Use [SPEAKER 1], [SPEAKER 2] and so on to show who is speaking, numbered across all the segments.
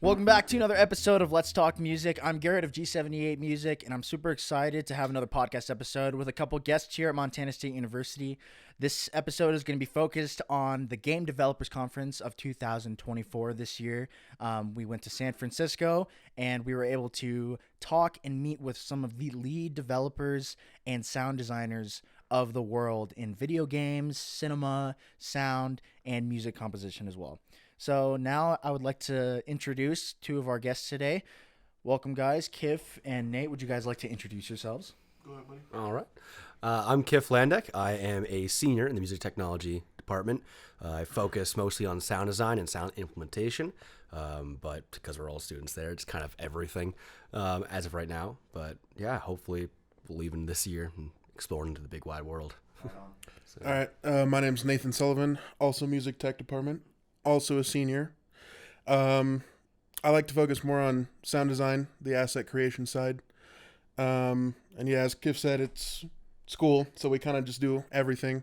[SPEAKER 1] Welcome back to another episode of Let's Talk Music. I'm Garrett of G78 Music, and I'm super excited to have another podcast episode with a couple guests here at Montana State University. This episode is going to be focused on the Game Developers Conference of 2024 this year. We went to San Francisco, and we were able to talk and meet with some of the lead developers and sound designers of the world in video games, cinema, sound, and music composition as well. So now I would like to introduce two of our guests today. Welcome, guys. Kif and Nate, would you guys like to introduce yourselves?
[SPEAKER 2] Go ahead, buddy.
[SPEAKER 3] All right. I'm Kif Landek. I am a senior in the music technology department. I focus mostly on sound design and sound implementation, but because we're all students there, it's kind of everything as of right now. But yeah, hopefully we'll leave in this year and explore into the big wide world.
[SPEAKER 2] So. All right. My name's Nathan Sullivan, also music tech department. Also a senior. I like to focus more on sound design, the asset creation side. And yeah, as Kif said, it's school, so we kind of just do everything.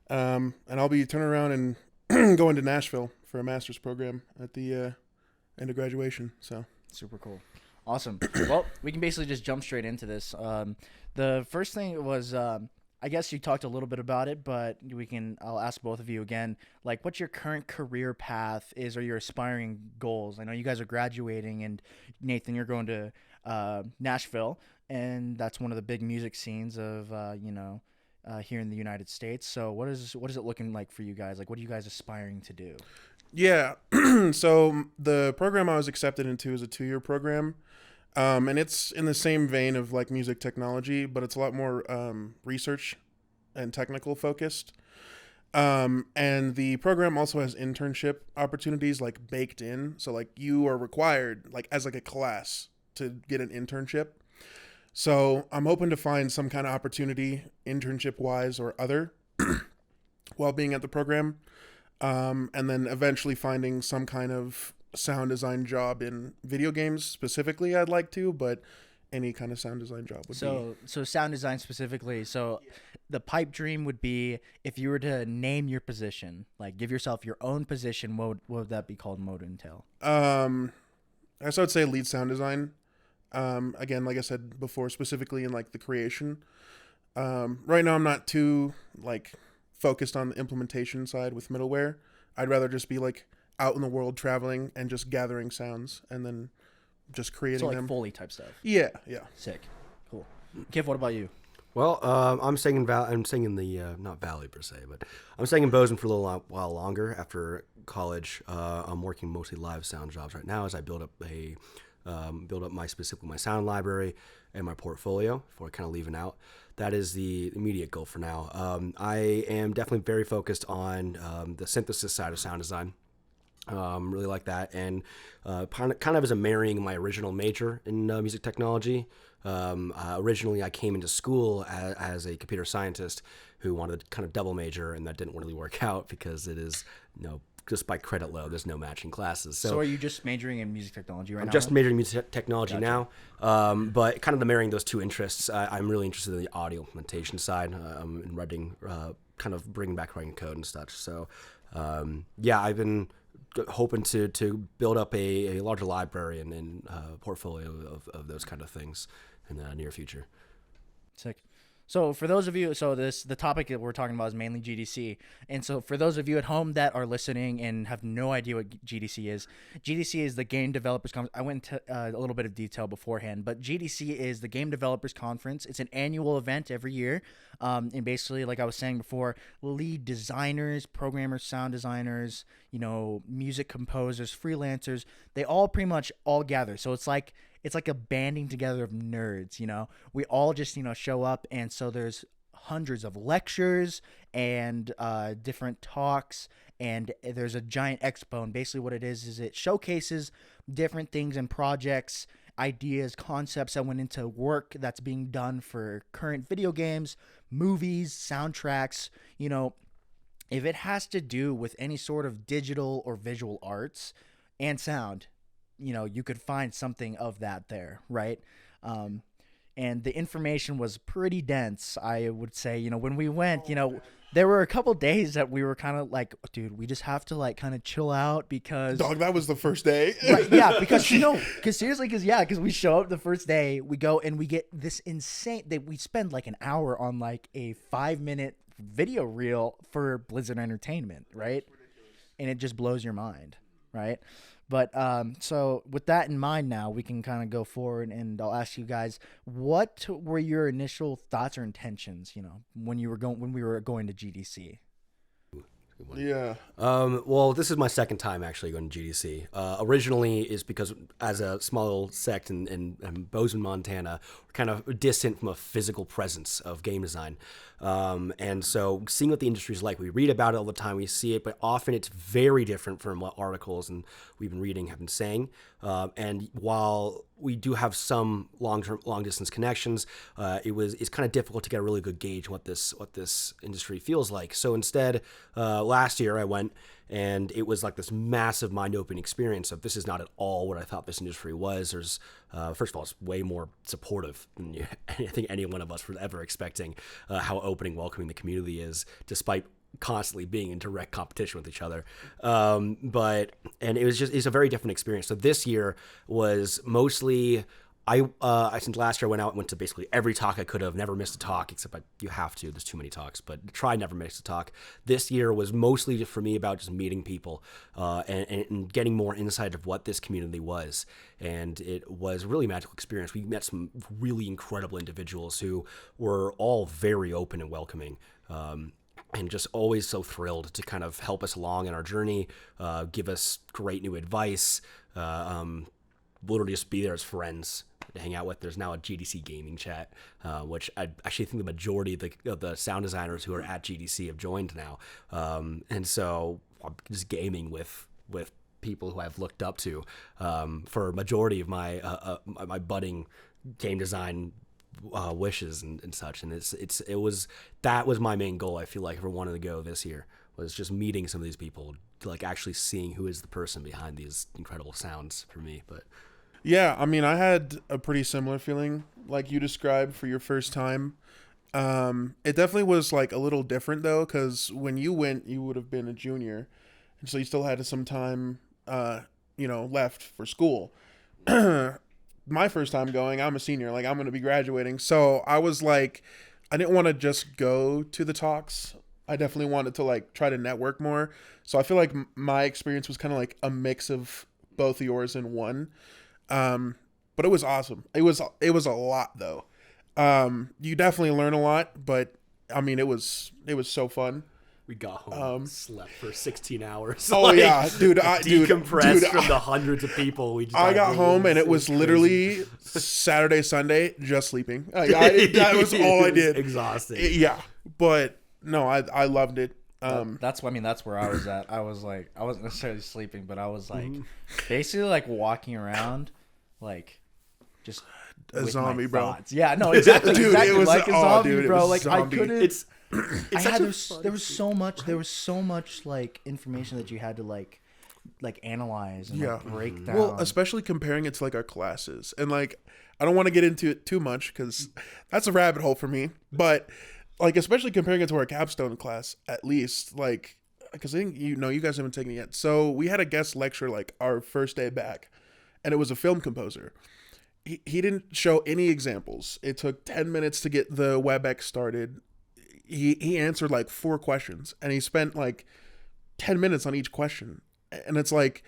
[SPEAKER 2] And I'll be turning around and going to Nashville for a master's program at the end of graduation. So
[SPEAKER 1] super cool. Awesome. Well, we can basically just jump straight into this. The first thing was, I guess you talked a little bit about it, but I'll ask both of you again, like what your current career path is or your aspiring goals. I know you guys are graduating, and Nathan, you're going to Nashville, and that's one of the big music scenes of, here in the United States. So what is it looking like for you guys? Like, what are you guys aspiring to do?
[SPEAKER 2] Yeah. So the program I was accepted into is a 2-year program. And it's in the same vein of like music technology, but it's a lot more research and technical focused. And the program also has internship opportunities like baked in. So like you are required like as like a class to get an internship. So I'm hoping to find some kind of opportunity internship wise or other while being at the program. And then eventually finding some kind of sound design job in video games specifically. I'd like to, but any kind of sound design job would be.
[SPEAKER 1] So sound design specifically. So the pipe dream would be if you were to name your position, like give yourself your own position, what would that be called? What would it entail?
[SPEAKER 2] I guess I would say lead sound design. Again, like I said before, specifically in like the creation. Right now I'm not too like focused on the implementation side with middleware. I'd rather just be like out in the world traveling and just gathering sounds and then just creating them.
[SPEAKER 1] Foley type stuff.
[SPEAKER 2] Yeah.
[SPEAKER 1] Sick. Cool. Kif, what about you?
[SPEAKER 3] Well, I'm staying in the not Valley per se, but I'm staying in Bozeman for a little while longer after college. I'm working mostly live sound jobs right now as I build up my sound library and my portfolio before kind of leaving out. That is the immediate goal for now. I am definitely very focused on the synthesis side of sound design. Really like that, and kind of as a marrying my original major in music technology. Originally, I came into school as a computer scientist who wanted to kind of double major, and that didn't really work out because it is, just by credit load, there's no matching classes.
[SPEAKER 1] So are you just majoring in music technology right now?
[SPEAKER 3] I'm just majoring in music technology
[SPEAKER 1] Gotcha.
[SPEAKER 3] now, but kind of the marrying those two interests, I'm really interested in the audio implementation side and writing, kind of bringing back writing code and such. So, I've been hoping to build up a larger library and portfolio of those kind of things in the near future.
[SPEAKER 1] Sick. So for those of you, the topic that we're talking about is mainly GDC. And so for those of you at home that are listening and have no idea what GDC is the Game Developers Conference. I went into a little bit of detail beforehand, but GDC is the Game Developers Conference. It's an annual event every year. And basically, like I was saying before, lead designers, programmers, sound designers, music composers, freelancers, they all pretty much all gather. So it's like a banding together of nerds, we all just, show up. And so there's hundreds of lectures and different talks, and there's a giant expo. And basically what it is it showcases different things and projects, ideas, concepts that went into work that's being done for current video games, movies, soundtracks. If it has to do with any sort of digital or visual arts and sound, you could find something of that there, right? And the information was pretty dense, I would say. When we went, there were a couple days that we were kind of like, dude, we just have to like kind of chill out because
[SPEAKER 2] Dog, that was the first day.
[SPEAKER 1] right, yeah, because seriously, because we show up the first day, we go and we get this insane that we spend like an hour on like a 5-minute video reel for Blizzard Entertainment, right? And it just blows your mind, right? But so with that in mind, now we can kind of go forward, and I'll ask you guys, what were your initial thoughts or intentions? When we were going to GDC.
[SPEAKER 2] Yeah.
[SPEAKER 3] Well, this is my second time actually going to GDC. Originally is because as a small little sect in Bozeman, Montana, we're kind of distant from a physical presence of game design. And so seeing what the industry is like, we read about it all the time, we see it, but often it's very different from what articles and we've been reading have been saying. And while we do have some long distance connections, it's kind of difficult to get a really good gauge what this industry feels like. So instead, last year I went, and it was like this massive mind-opening experience of this is not at all what I thought this industry was. There's, first of all, it's way more supportive than I think any one of us were ever expecting, how opening, welcoming the community is, despite constantly being in direct competition with each other. And it's a very different experience. So this year was mostly, I since last year I went to basically every talk I could have, never missed a talk, except you have to, there's too many talks, but try never miss a talk. This year was mostly just for me about just meeting people, and getting more insight of what this community was. And it was a really magical experience. We met some really incredible individuals who were all very open and welcoming. And just always so thrilled to kind of help us along in our journey, give us great new advice, literally just be there as friends to hang out with. There's now a GDC gaming chat, which I actually think the majority of the sound designers who are at GDC have joined now. And so I'm just gaming with people who I've looked up to for a majority of my my budding game design wishes and such. And that was my main goal. I feel like if I wanted to go this year, was just meeting some of these people, like actually seeing who is the person behind these incredible sounds for me. But
[SPEAKER 2] yeah, I mean, I had a pretty similar feeling like you described for your first time. It definitely was like a little different though, because when you went, you would have been a junior, and so you still had some time left for school. My first time going, I'm a senior, like I'm going to be graduating. So I was like, I didn't want to just go to the talks. I definitely wanted to like try to network more. So I feel like my experience was kind of like a mix of both of yours in one. But it was awesome. It was a lot though. You definitely learn a lot, but I mean, it was so fun.
[SPEAKER 3] we got home, slept for 16 hours.
[SPEAKER 2] Oh yeah, dude,
[SPEAKER 3] decompressed from the hundreds of people.
[SPEAKER 2] I got home and it was literally Saturday, Sunday, just sleeping. That was all I did.
[SPEAKER 3] Exhausting.
[SPEAKER 2] Yeah, but no, I loved it.
[SPEAKER 1] That's where I was at. I was like, I wasn't necessarily sleeping, but I was like, basically like walking around, like just
[SPEAKER 2] a
[SPEAKER 1] with
[SPEAKER 2] zombie,
[SPEAKER 1] my
[SPEAKER 2] bro.
[SPEAKER 1] thoughts. Yeah, no, exactly,
[SPEAKER 2] Dude,
[SPEAKER 1] exactly.
[SPEAKER 2] it was
[SPEAKER 1] like a zombie,
[SPEAKER 2] dude, it
[SPEAKER 1] bro.
[SPEAKER 2] was
[SPEAKER 1] Like
[SPEAKER 2] zombie.
[SPEAKER 1] I couldn't. There was so much like information that you had to like analyze and like break down.
[SPEAKER 2] Well, especially comparing it to like our classes, and like I don't want to get into it too much because that's a rabbit hole for me. But like especially comparing it to our capstone class, at least like because I think you guys haven't taken it yet. So we had a guest lecture like our first day back, and it was a film composer. He didn't show any examples. It took 10 minutes to get the WebEx started. He answered like 4 questions, and he spent like 10 minutes on each question. And it's like,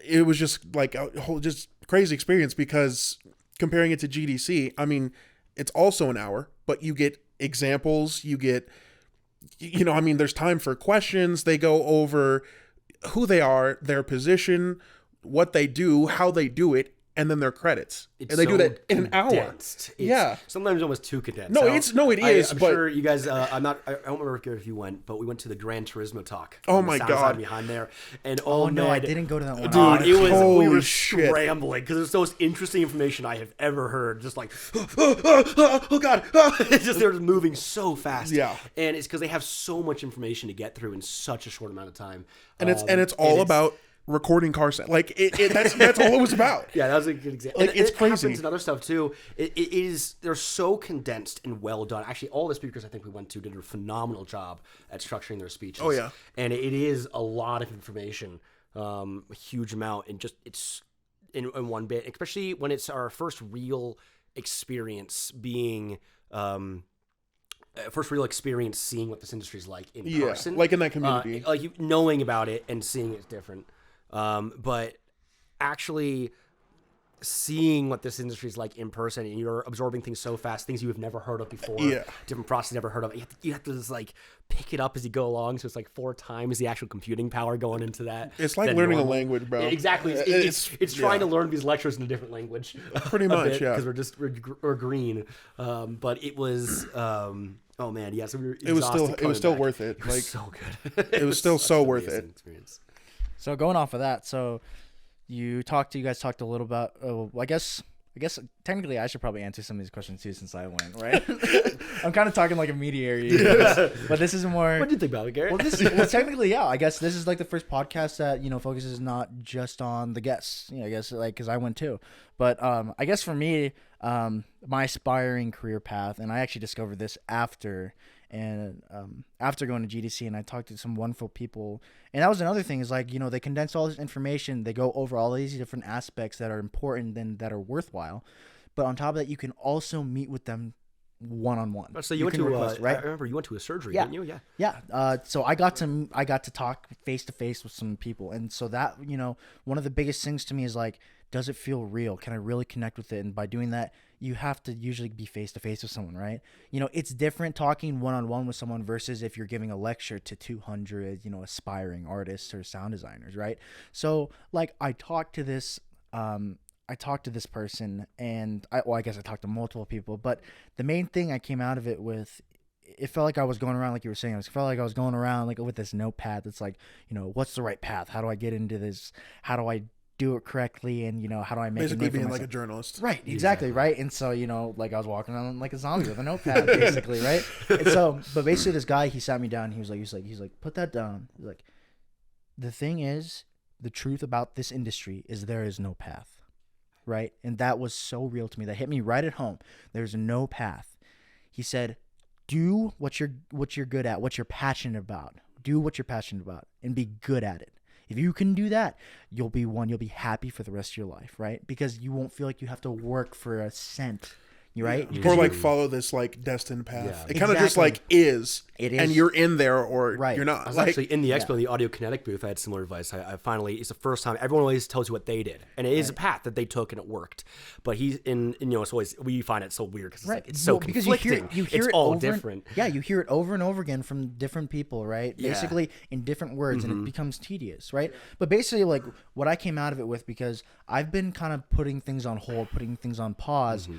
[SPEAKER 2] it was just like a whole just crazy experience because comparing it to GDC, I mean, it's also an hour, but you get examples, you get, there's time for questions. They go over who they are, their position, what they do, how they do it, and then their credits. And they do that in an hour. Yeah.
[SPEAKER 3] Sometimes almost too condensed.
[SPEAKER 2] No, it is.
[SPEAKER 3] I'm
[SPEAKER 2] but
[SPEAKER 3] sure you guys, I don't remember if you went, but we went to the Gran Turismo talk.
[SPEAKER 2] Oh my God.
[SPEAKER 3] Behind there. And
[SPEAKER 1] I didn't go to that one.
[SPEAKER 2] Dude,
[SPEAKER 3] we were
[SPEAKER 2] shit.
[SPEAKER 3] scrambling because it's the most interesting information I have ever heard. Just like, oh God. It's just, they're just moving so fast.
[SPEAKER 2] Yeah.
[SPEAKER 3] And it's because they have so much information to get through in such a short amount of time.
[SPEAKER 2] And it's all about recording car sound. Like that's all it was about.
[SPEAKER 3] Yeah, that was a good example.
[SPEAKER 2] Like,
[SPEAKER 3] And
[SPEAKER 2] it's
[SPEAKER 3] it
[SPEAKER 2] crazy.
[SPEAKER 3] happens in other stuff too. It is they're so condensed and well done. Actually, all the speakers I think we went to did a phenomenal job at structuring their speeches.
[SPEAKER 2] Oh, yeah.
[SPEAKER 3] And it is a lot of information, a huge amount, and just it's in one bit. Especially when it's our first real experience being. First real experience seeing what this industry is like in person,
[SPEAKER 2] like in that community,
[SPEAKER 3] like knowing about it and seeing it's different. But actually seeing what this industry is like in person, and you're absorbing things so fast, things you have never heard of before, different processes never heard of. You have to just like pick it up as you go along. So it's like 4 times the actual computing power going into that.
[SPEAKER 2] It's like learning a language, bro.
[SPEAKER 3] Exactly. It's trying to learn these lectures in a different language.
[SPEAKER 2] Pretty much, yeah.
[SPEAKER 3] Because we're green. But it was. Oh man, yeah. So we were
[SPEAKER 2] it was still
[SPEAKER 3] back.
[SPEAKER 2] worth it.
[SPEAKER 3] It was
[SPEAKER 2] Like
[SPEAKER 3] so good.
[SPEAKER 2] it was still so worth it.
[SPEAKER 3] Experience.
[SPEAKER 1] So going off of that, so you guys talked a little about. I guess technically I should probably answer some of these questions too, since I went, right. I'm kind of talking like a mediator, but this is more.
[SPEAKER 3] What do you think about it, Garrett?
[SPEAKER 1] Well, technically, yeah. I guess this is like the first podcast that focuses not just on the guests. I guess like because I went too, but I guess for me, my aspiring career path, and I actually discovered this after going to GDC, and I talked to some wonderful people, and that was another thing is like they condense all this information, they go over all these different aspects that are important and that are worthwhile, but on top of that, you can also meet with them one-on-one.
[SPEAKER 3] So you went to
[SPEAKER 1] right?
[SPEAKER 3] I remember you went to a surgery,
[SPEAKER 1] yeah.
[SPEAKER 3] didn't you?
[SPEAKER 1] Yeah. So I got to talk face to face with some people, and so that one of the biggest things to me is like, does it feel real? Can I really connect with it? And by doing that, you have to usually be face to face with someone, right? It's different talking one-on-one with someone versus if you're giving a lecture to 200 aspiring artists or sound designers, right? So like I talked to this person, and I guess I talked to multiple people, but the main thing I came out of it with, it felt like I was going around, like you were saying, it felt like I was going around like with this notepad that's like, what's the right path? How do I get into this? How do I do it correctly? And how do I make
[SPEAKER 2] basically
[SPEAKER 1] it
[SPEAKER 2] being like a journalist,
[SPEAKER 1] right? Exactly. Right. And so like I was walking around like a zombie with a notepad, basically, right? And so, but basically this guy, he sat me down, he's like put that down. He's like, the thing is, the truth about this industry is there is no path. Right. And that was so real to me. That hit me right at home. There's no path. He said, do what you're good at, what you're passionate about. Do what you're passionate about and be good at it. If you can do that, you'll be happy for the rest of your life, right? Because you won't feel like you have to work for a cent, right?
[SPEAKER 2] Or like follow this like destined path.
[SPEAKER 3] Yeah.
[SPEAKER 2] It kind of just like is.
[SPEAKER 1] It is.
[SPEAKER 2] And you're in there or
[SPEAKER 1] Right.
[SPEAKER 2] you're not.
[SPEAKER 3] I was
[SPEAKER 2] Like,
[SPEAKER 3] actually in the expo, the Audio Kinetic booth. I had similar advice. I finally, it's the first time everyone always tells you what they did, and it is a path that they took and it worked. But he's in, it's always, we find it so weird because it's like it's so conflicting.
[SPEAKER 1] You hear
[SPEAKER 3] it's
[SPEAKER 1] it
[SPEAKER 3] all
[SPEAKER 1] over
[SPEAKER 3] different.
[SPEAKER 1] You hear it over and over again from different people, right?
[SPEAKER 3] Yeah.
[SPEAKER 1] Basically in different words, and it becomes tedious, right? But basically, like what I came out of it with, because I've been kind of putting things on hold, putting things on pause,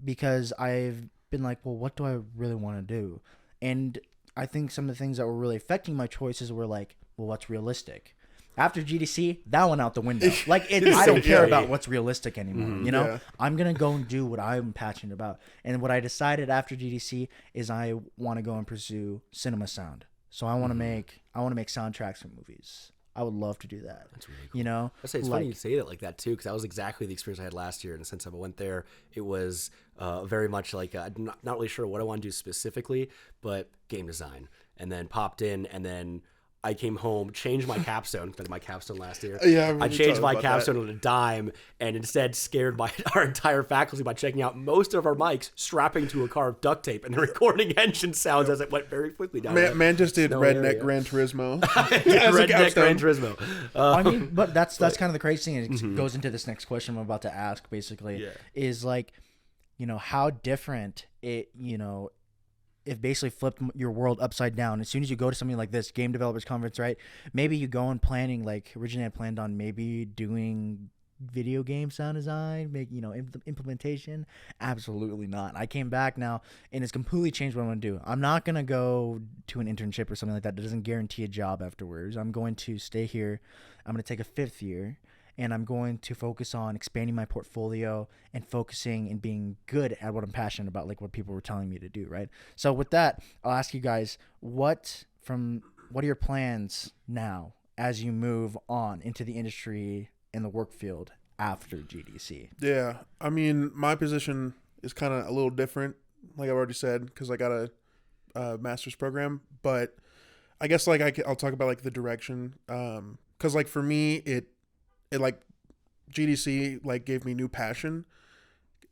[SPEAKER 1] because I've been like, well, what do I really want to do? And I think some of the things that were really affecting my choices were like, well, what's realistic? After GDC, that went out the window. Like, I don't care about what's realistic anymore.
[SPEAKER 2] Yeah.
[SPEAKER 1] I'm gonna go and do what I'm passionate about. And what I decided after GDC is I want to go and pursue cinema sound. So I want to make soundtracks for movies. I would love to do that.
[SPEAKER 3] That's really cool. I say it's funny you say that like that too, because that was exactly the experience I had last year. And since I went there, it was very much like I'm not really sure what I want to do specifically, but game design. And then popped in, and then I came home, changed my capstone. Did my capstone last year?
[SPEAKER 2] Yeah,
[SPEAKER 3] I changed my capstone on a dime, and instead scared our entire faculty by checking out most of our mics strapping to a car of duct tape, and the recording engine sounds as it went very quickly down.
[SPEAKER 2] Man just did Redneck Gran Turismo.
[SPEAKER 3] Redneck Gran Turismo.
[SPEAKER 1] I mean, but that's kind of the crazy thing. It goes into this next question I'm about to ask. Basically, is like, how different it, it basically flipped your world upside down. As soon as you go to something like this, Game Developers Conference, right? Maybe you go and planning, like originally I planned on maybe doing video game sound design, implementation. Absolutely not. I came back now and it's completely changed what I'm going to do. I'm not going to go to an internship or something like that. That doesn't guarantee a job afterwards. I'm going to stay here. I'm going to take a 5th year. And I'm going to focus on expanding my portfolio and focusing and being good at what I'm passionate about, like what people were telling me to do, right? So with that, I'll ask you guys, what are your plans now as you move on into the industry in the work field after GDC?
[SPEAKER 2] Yeah, I mean, my position is kind of a little different, like I've already said, because I got a master's program. But I guess like I'll talk about like the direction, because like for me, it like GDC like gave me new passion.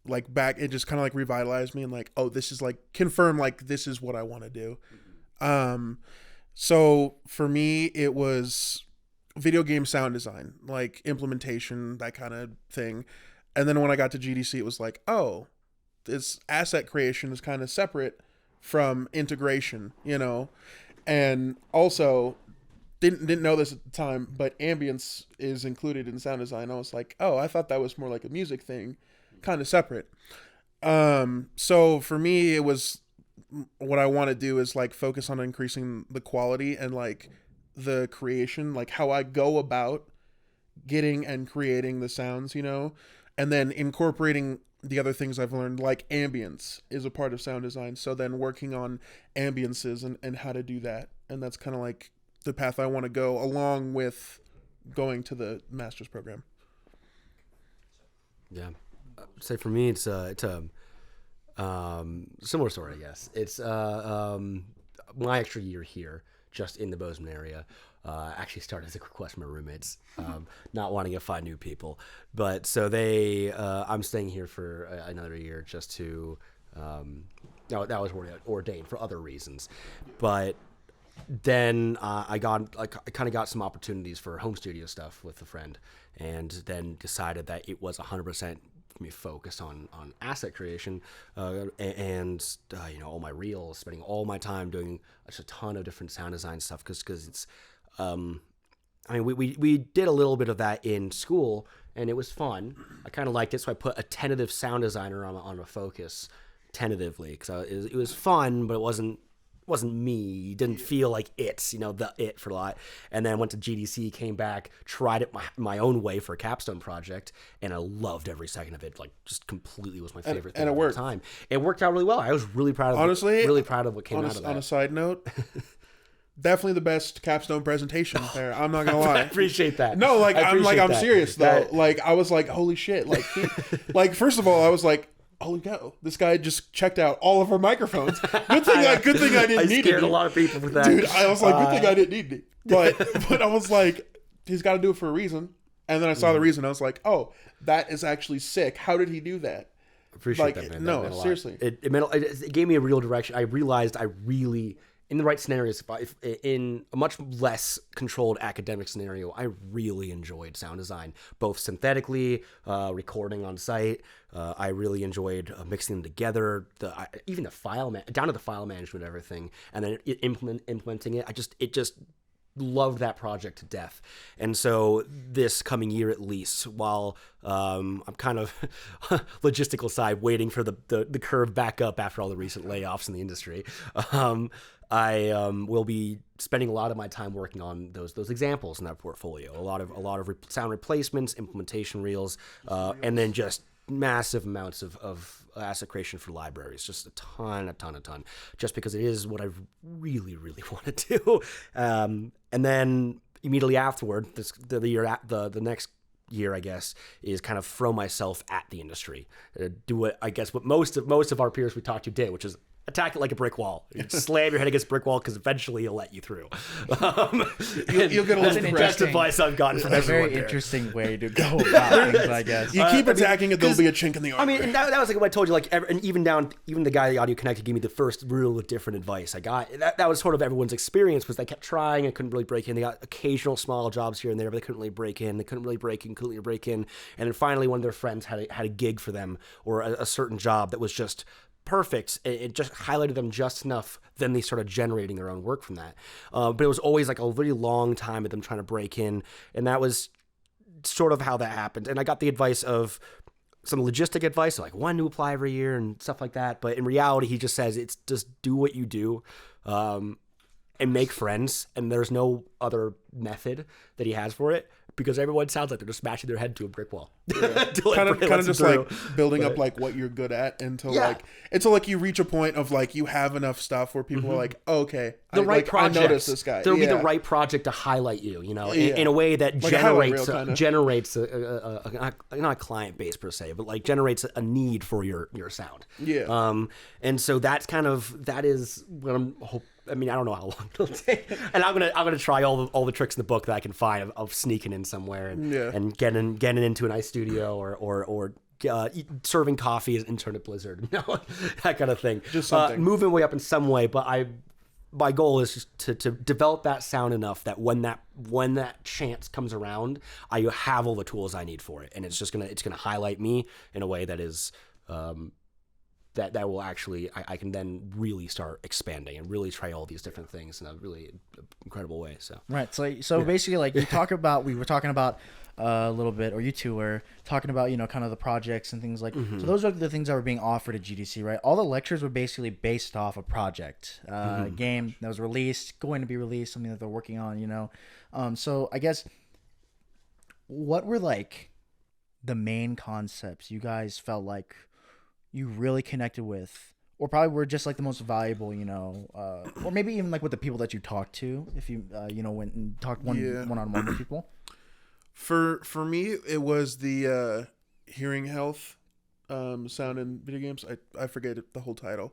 [SPEAKER 2] Like back, it just kind of like revitalized me and like, oh, this is like confirm like this is what I want to do. So for me, it was video game sound design, like implementation, that kind of thing. And then when I got to GDC, it was like, oh, this asset creation is kind of separate from integration, you know? And also didn't know this at the time, but ambience is included in sound design. I was like, oh, I thought that was more like a music thing, kind of separate. So for me, it was what I want to do is like focus on increasing the quality and like the creation, like how I go about getting and creating the sounds, you know, and then incorporating the other things I've learned, like ambience is a part of sound design. So then working on ambiences and how to do that. And that's kind of like the path I want to go along with going to the master's program.
[SPEAKER 3] Yeah. Say for me, it's a similar story, I guess. It's my extra year here, just in the Bozeman area. Actually started as a request from my roommates, not wanting to find new people. But so I'm staying here for another year just to, that was ordained for other reasons. But then I kind of got some opportunities for home studio stuff with a friend, and then decided that it was 100% me focused on asset creation, and all my reels, spending all my time doing just a ton of different sound design stuff because it's I mean we did a little bit of that in school and it was fun. I kind of liked it, so I put a tentative sound designer on a focus tentatively because it was fun, but it wasn't me. It didn't feel like it for a lot. And then went to GDC, came back, tried it my own way for a capstone project, and I loved every second of it. Like, just completely was my favorite thing
[SPEAKER 2] and it
[SPEAKER 3] at
[SPEAKER 2] worked.
[SPEAKER 3] the time. It worked out really well. I was really proud of
[SPEAKER 2] Honestly,
[SPEAKER 3] really proud of what came out of that.
[SPEAKER 2] On a side note, definitely the best capstone presentation there. I'm not gonna lie.
[SPEAKER 3] I appreciate that.
[SPEAKER 2] No, like I'm serious though.
[SPEAKER 3] That,
[SPEAKER 2] like I was like, holy shit. Like like first of all, I was like, holy cow, this guy just checked out all of our microphones. Good thing I didn't need it.
[SPEAKER 3] I scared a lot of people with that.
[SPEAKER 2] Dude, I was like, good thing I didn't need it. But I was like, he's got to do it for a reason. And then I saw the reason. I was like, oh, that is actually sick. How did he do that?
[SPEAKER 3] Appreciate that, man.
[SPEAKER 2] No,
[SPEAKER 3] that
[SPEAKER 2] seriously.
[SPEAKER 3] It gave me a real direction. I realized I really, in the right scenarios, if in a much less controlled academic scenario, I really enjoyed sound design, both synthetically, recording on site. I really enjoyed mixing them together, even the down to the file management, everything, and then implementing it. It just loved that project to death. And so this coming year, at least, while I'm kind of logistical side waiting for the curve back up after all the recent layoffs in the industry, I will be spending a lot of my time working on those examples in that portfolio. A lot of sound replacements, implementation reels, and then just massive amounts of asset creation for libraries. Just a ton. Just because it is what I really, really want to do. And then immediately afterward, the next year, I guess, is kind of throw myself at the industry, do what most of our peers we talked to did, which is attack it like a brick wall. You slam your head against a brick wall because eventually he'll let you through.
[SPEAKER 2] You'll get a little
[SPEAKER 3] best advice I've gotten from everyone.
[SPEAKER 1] Very interesting way to go about things, I guess.
[SPEAKER 2] You keep attacking it, there'll be a chink in the armor.
[SPEAKER 3] I mean, and that was like what I told you. Like, and even the guy, the Audio Connected, gave me the first real different advice I got. That was sort of everyone's experience. Was they kept trying and couldn't really break in. They got occasional small jobs here and there, but they couldn't really break in. And then finally, one of their friends had a gig for them, or a certain job that was just perfect. It just highlighted them just enough. Then they started generating their own work from that. But it was always like a really long time of them trying to break in. And that was sort of how that happened. And I got the advice of some logistic advice, like when to apply every year and stuff like that. But in reality, he just says it's just do what you do, and make friends. And there's no other method that he has for it. because everyone sounds like they're just smashing their head to a brick wall.
[SPEAKER 2] Kind of just like building up like what you're good at until like you reach a point of like you have enough stuff where people are like, oh, okay, I noticed this guy.
[SPEAKER 3] There'll be the right project to highlight you, in a way that like generates not a client base per se, but like generates a need for your sound.
[SPEAKER 2] Yeah.
[SPEAKER 3] And so that is what I'm hoping. I mean, I don't know how long it'll take, and I'm gonna try all the tricks in the book that I can find of sneaking in somewhere and getting into a nice studio or serving coffee as intern at Blizzard, that kind of thing. Just something. Moving way up in some way, but my goal is just to develop that sound enough that when that chance comes around, I have all the tools I need for it, and it's gonna highlight me in a way that is. That will actually I can then really start expanding and really try all these different things in a really incredible way. So
[SPEAKER 1] so basically, like we were talking about a little bit, or you two were talking about kind of the projects and things like. So those are the things that were being offered at GDC, right? All the lectures were basically based off a project, game that was going to be released, something that they're working on. So I guess what were like the main concepts you guys felt like you really connected with, or probably were just like the most valuable, or maybe even like with the people that you talked to, if you went and talked one-on-one with people.
[SPEAKER 2] For me, it was the hearing health, sound in video games. I forget the whole title.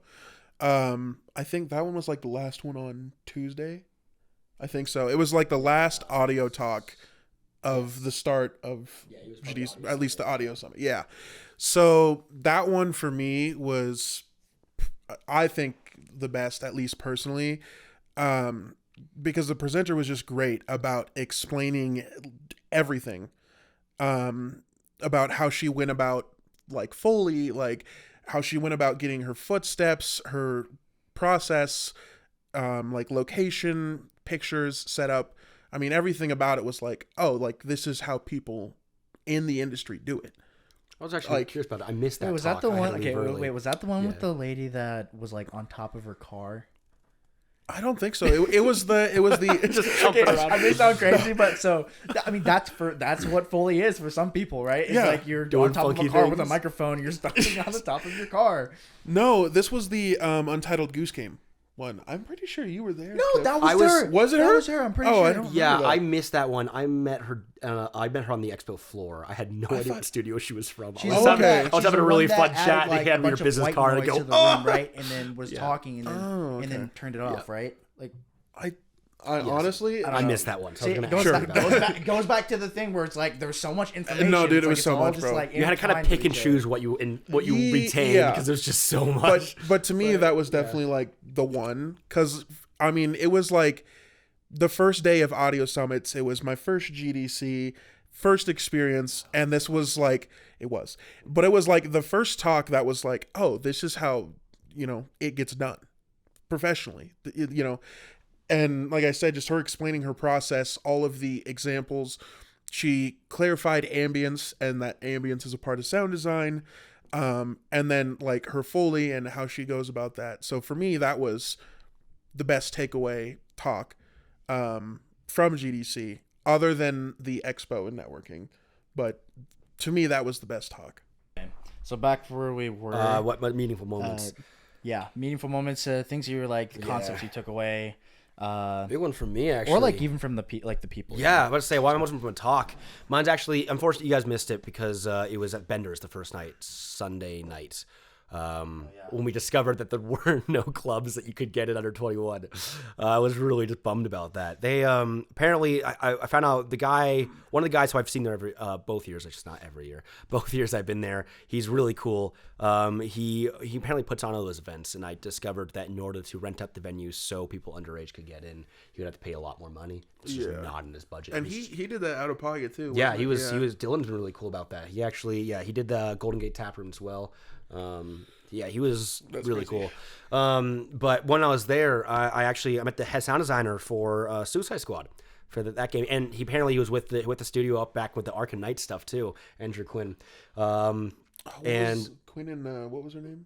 [SPEAKER 2] I think that one was like the last one on Tuesday. I think so. It was like the last audio talk of the start of GDC, at least the audio summit. Yeah. So that one for me was, I think, the best, at least personally, because the presenter was just great about explaining everything, about how she went about like Foley, like how she went about getting her footsteps, her process, like location, pictures set up. I mean, everything about it was like, oh, like this is how people in the industry do it.
[SPEAKER 3] I was actually curious about it. I missed that.
[SPEAKER 1] Was
[SPEAKER 3] talk.
[SPEAKER 1] that the one? Okay, wait. Was that the one with the lady that was like on top of her car?
[SPEAKER 2] I don't think so. It was the
[SPEAKER 1] just jumping around. I may sound crazy, but I mean that's what Foley is for some people, right? It's like you're on top of a car with a microphone. You're standing on the top of your car.
[SPEAKER 2] No, this was the Untitled Goose Game one. I'm pretty sure you were there.
[SPEAKER 1] No, that was her.
[SPEAKER 2] Was it her?
[SPEAKER 1] That was her. I'm pretty sure.
[SPEAKER 2] I don't remember that.
[SPEAKER 3] I missed that one. I met her. I met her on the expo floor. I had no idea what studio she was from. I was having a really fun chat. They had me her business card and go,
[SPEAKER 1] room, right, and then was talking and then turned it off, right? Like
[SPEAKER 2] honestly,
[SPEAKER 3] I missed that one. So
[SPEAKER 1] it goes back to the thing where it's like there's so much information.
[SPEAKER 2] No, dude, it was so much, bro.
[SPEAKER 1] Like
[SPEAKER 3] you had to kind of pick and choose what you retain because there's just so much.
[SPEAKER 2] But to me, that was definitely like the one, because I mean, it was like the first day of audio summits. It was my first GDC, first experience, and this was like it was like the first talk that was like, oh, this is how it gets done professionally, and like I said, just her explaining her process, all of the examples. She clarified ambience, and that ambience is a part of sound design, and then like her Foley and how she goes about that. So for me, that was the best takeaway talk from GDC, other than the expo and networking. But to me, that was the best talk.
[SPEAKER 1] So back where we were.
[SPEAKER 3] What meaningful moments?
[SPEAKER 1] Meaningful moments. Things you were like, concepts you took away.
[SPEAKER 3] Big one for me, actually.
[SPEAKER 1] Or like even from the people.
[SPEAKER 3] Yeah, I was about to say, why am I from a talk? Mine's actually, unfortunately, you guys missed it because it was at Bender's the first night, Sunday night. When we discovered that there were no clubs that you could get it under 21. I was really just bummed about that. They apparently I found out one of the guys who I've seen there both years, actually not every year, both years I've been there. He's really cool. He apparently puts on all those events, and I discovered that in order to rent up the venue so people underage could get in, he would have to pay a lot more money. This is not in his budget.
[SPEAKER 2] And he did that out of pocket too.
[SPEAKER 3] Yeah, he was Dylan's been really cool about that. He actually he did the Golden Gate Tap Room as well. He was really cool. But when I was there, I met the sound designer for Suicide Squad for that game, and he apparently was with the studio up back with the Arkham Knight stuff too. Andrew Quinn.
[SPEAKER 2] Quinn and what was her name?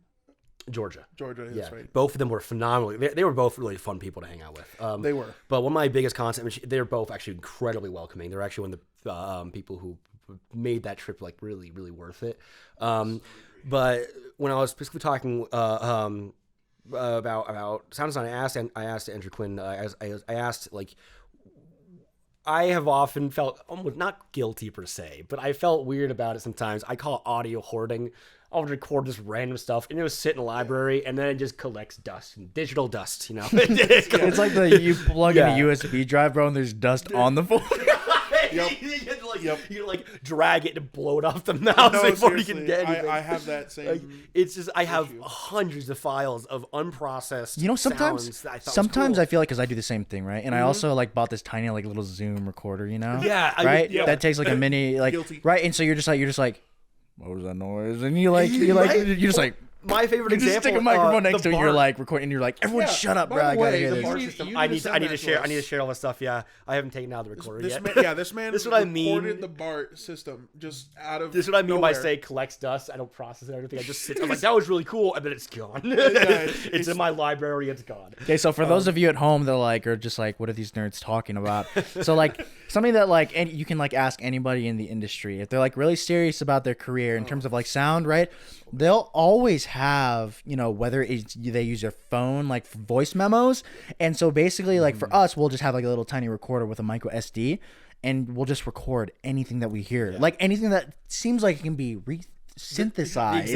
[SPEAKER 3] Georgia.
[SPEAKER 2] Georgia,
[SPEAKER 3] Yeah,
[SPEAKER 2] that's right.
[SPEAKER 3] both of them were phenomenal. They were both really fun people to hang out with.
[SPEAKER 2] They were.
[SPEAKER 3] But one of my biggest concepts, they're both actually incredibly welcoming. They're actually one of the people who made that trip like really, really worth it. But when I was specifically talking about sound design, I asked Andrew Quinn. I asked like. I have often felt almost not guilty per se, but I felt weird about it sometimes. I call it audio hoarding. I'll record just random stuff, and it'll sit in a library, and then it just collects dust, digital dust, you know.
[SPEAKER 1] It's like you plug in a USB drive, bro, and there's dust on the phone.
[SPEAKER 3] You like drag it to blow it off the mouse before you can get anything.
[SPEAKER 2] I have that same.
[SPEAKER 3] Like, it's just I have hundreds of files of unprocessed.
[SPEAKER 1] You know, sometimes
[SPEAKER 3] cool.
[SPEAKER 1] I feel like because I do the same thing, right? And I also like bought this tiny like little Zoom recorder, you know?
[SPEAKER 3] Yeah,
[SPEAKER 1] right. That takes like a mini like
[SPEAKER 2] Guilty.
[SPEAKER 1] right, and so you're just like, what was that noise? And you're just like.
[SPEAKER 3] My favorite
[SPEAKER 1] You
[SPEAKER 3] example.
[SPEAKER 1] just stick a microphone next to it.
[SPEAKER 3] BART.
[SPEAKER 1] You're like recording. And you're like, everyone, shut up, bro. I gotta hear
[SPEAKER 3] The BART
[SPEAKER 1] this.
[SPEAKER 3] system.
[SPEAKER 2] You
[SPEAKER 3] I
[SPEAKER 2] need
[SPEAKER 3] need
[SPEAKER 2] to
[SPEAKER 3] to
[SPEAKER 2] send that to
[SPEAKER 3] share.
[SPEAKER 2] us.
[SPEAKER 3] I need to share all this stuff. Yeah, I haven't taken out the recorder yet.
[SPEAKER 2] This man
[SPEAKER 3] This is what I mean.
[SPEAKER 2] recorded the BART system just out of
[SPEAKER 3] This is what I mean by
[SPEAKER 2] nowhere.
[SPEAKER 3] say collects dust. I don't process it or anything. I just sit. I'm like, that was really cool, and then it's gone.
[SPEAKER 2] it's-
[SPEAKER 3] It's in my library. It's gone.
[SPEAKER 1] Okay, so for those of you at home that like are just like, what are these nerds talking about? So like something that like you can like ask anybody in the industry if they're like really serious about their career in terms of like sound, right? They'll always have, you know, whether it's they use their phone like for voice memos, and so basically like for us, we'll just have like a little tiny recorder with a micro SD, and we'll just record anything that we hear, like anything that seems like it can be synthesized.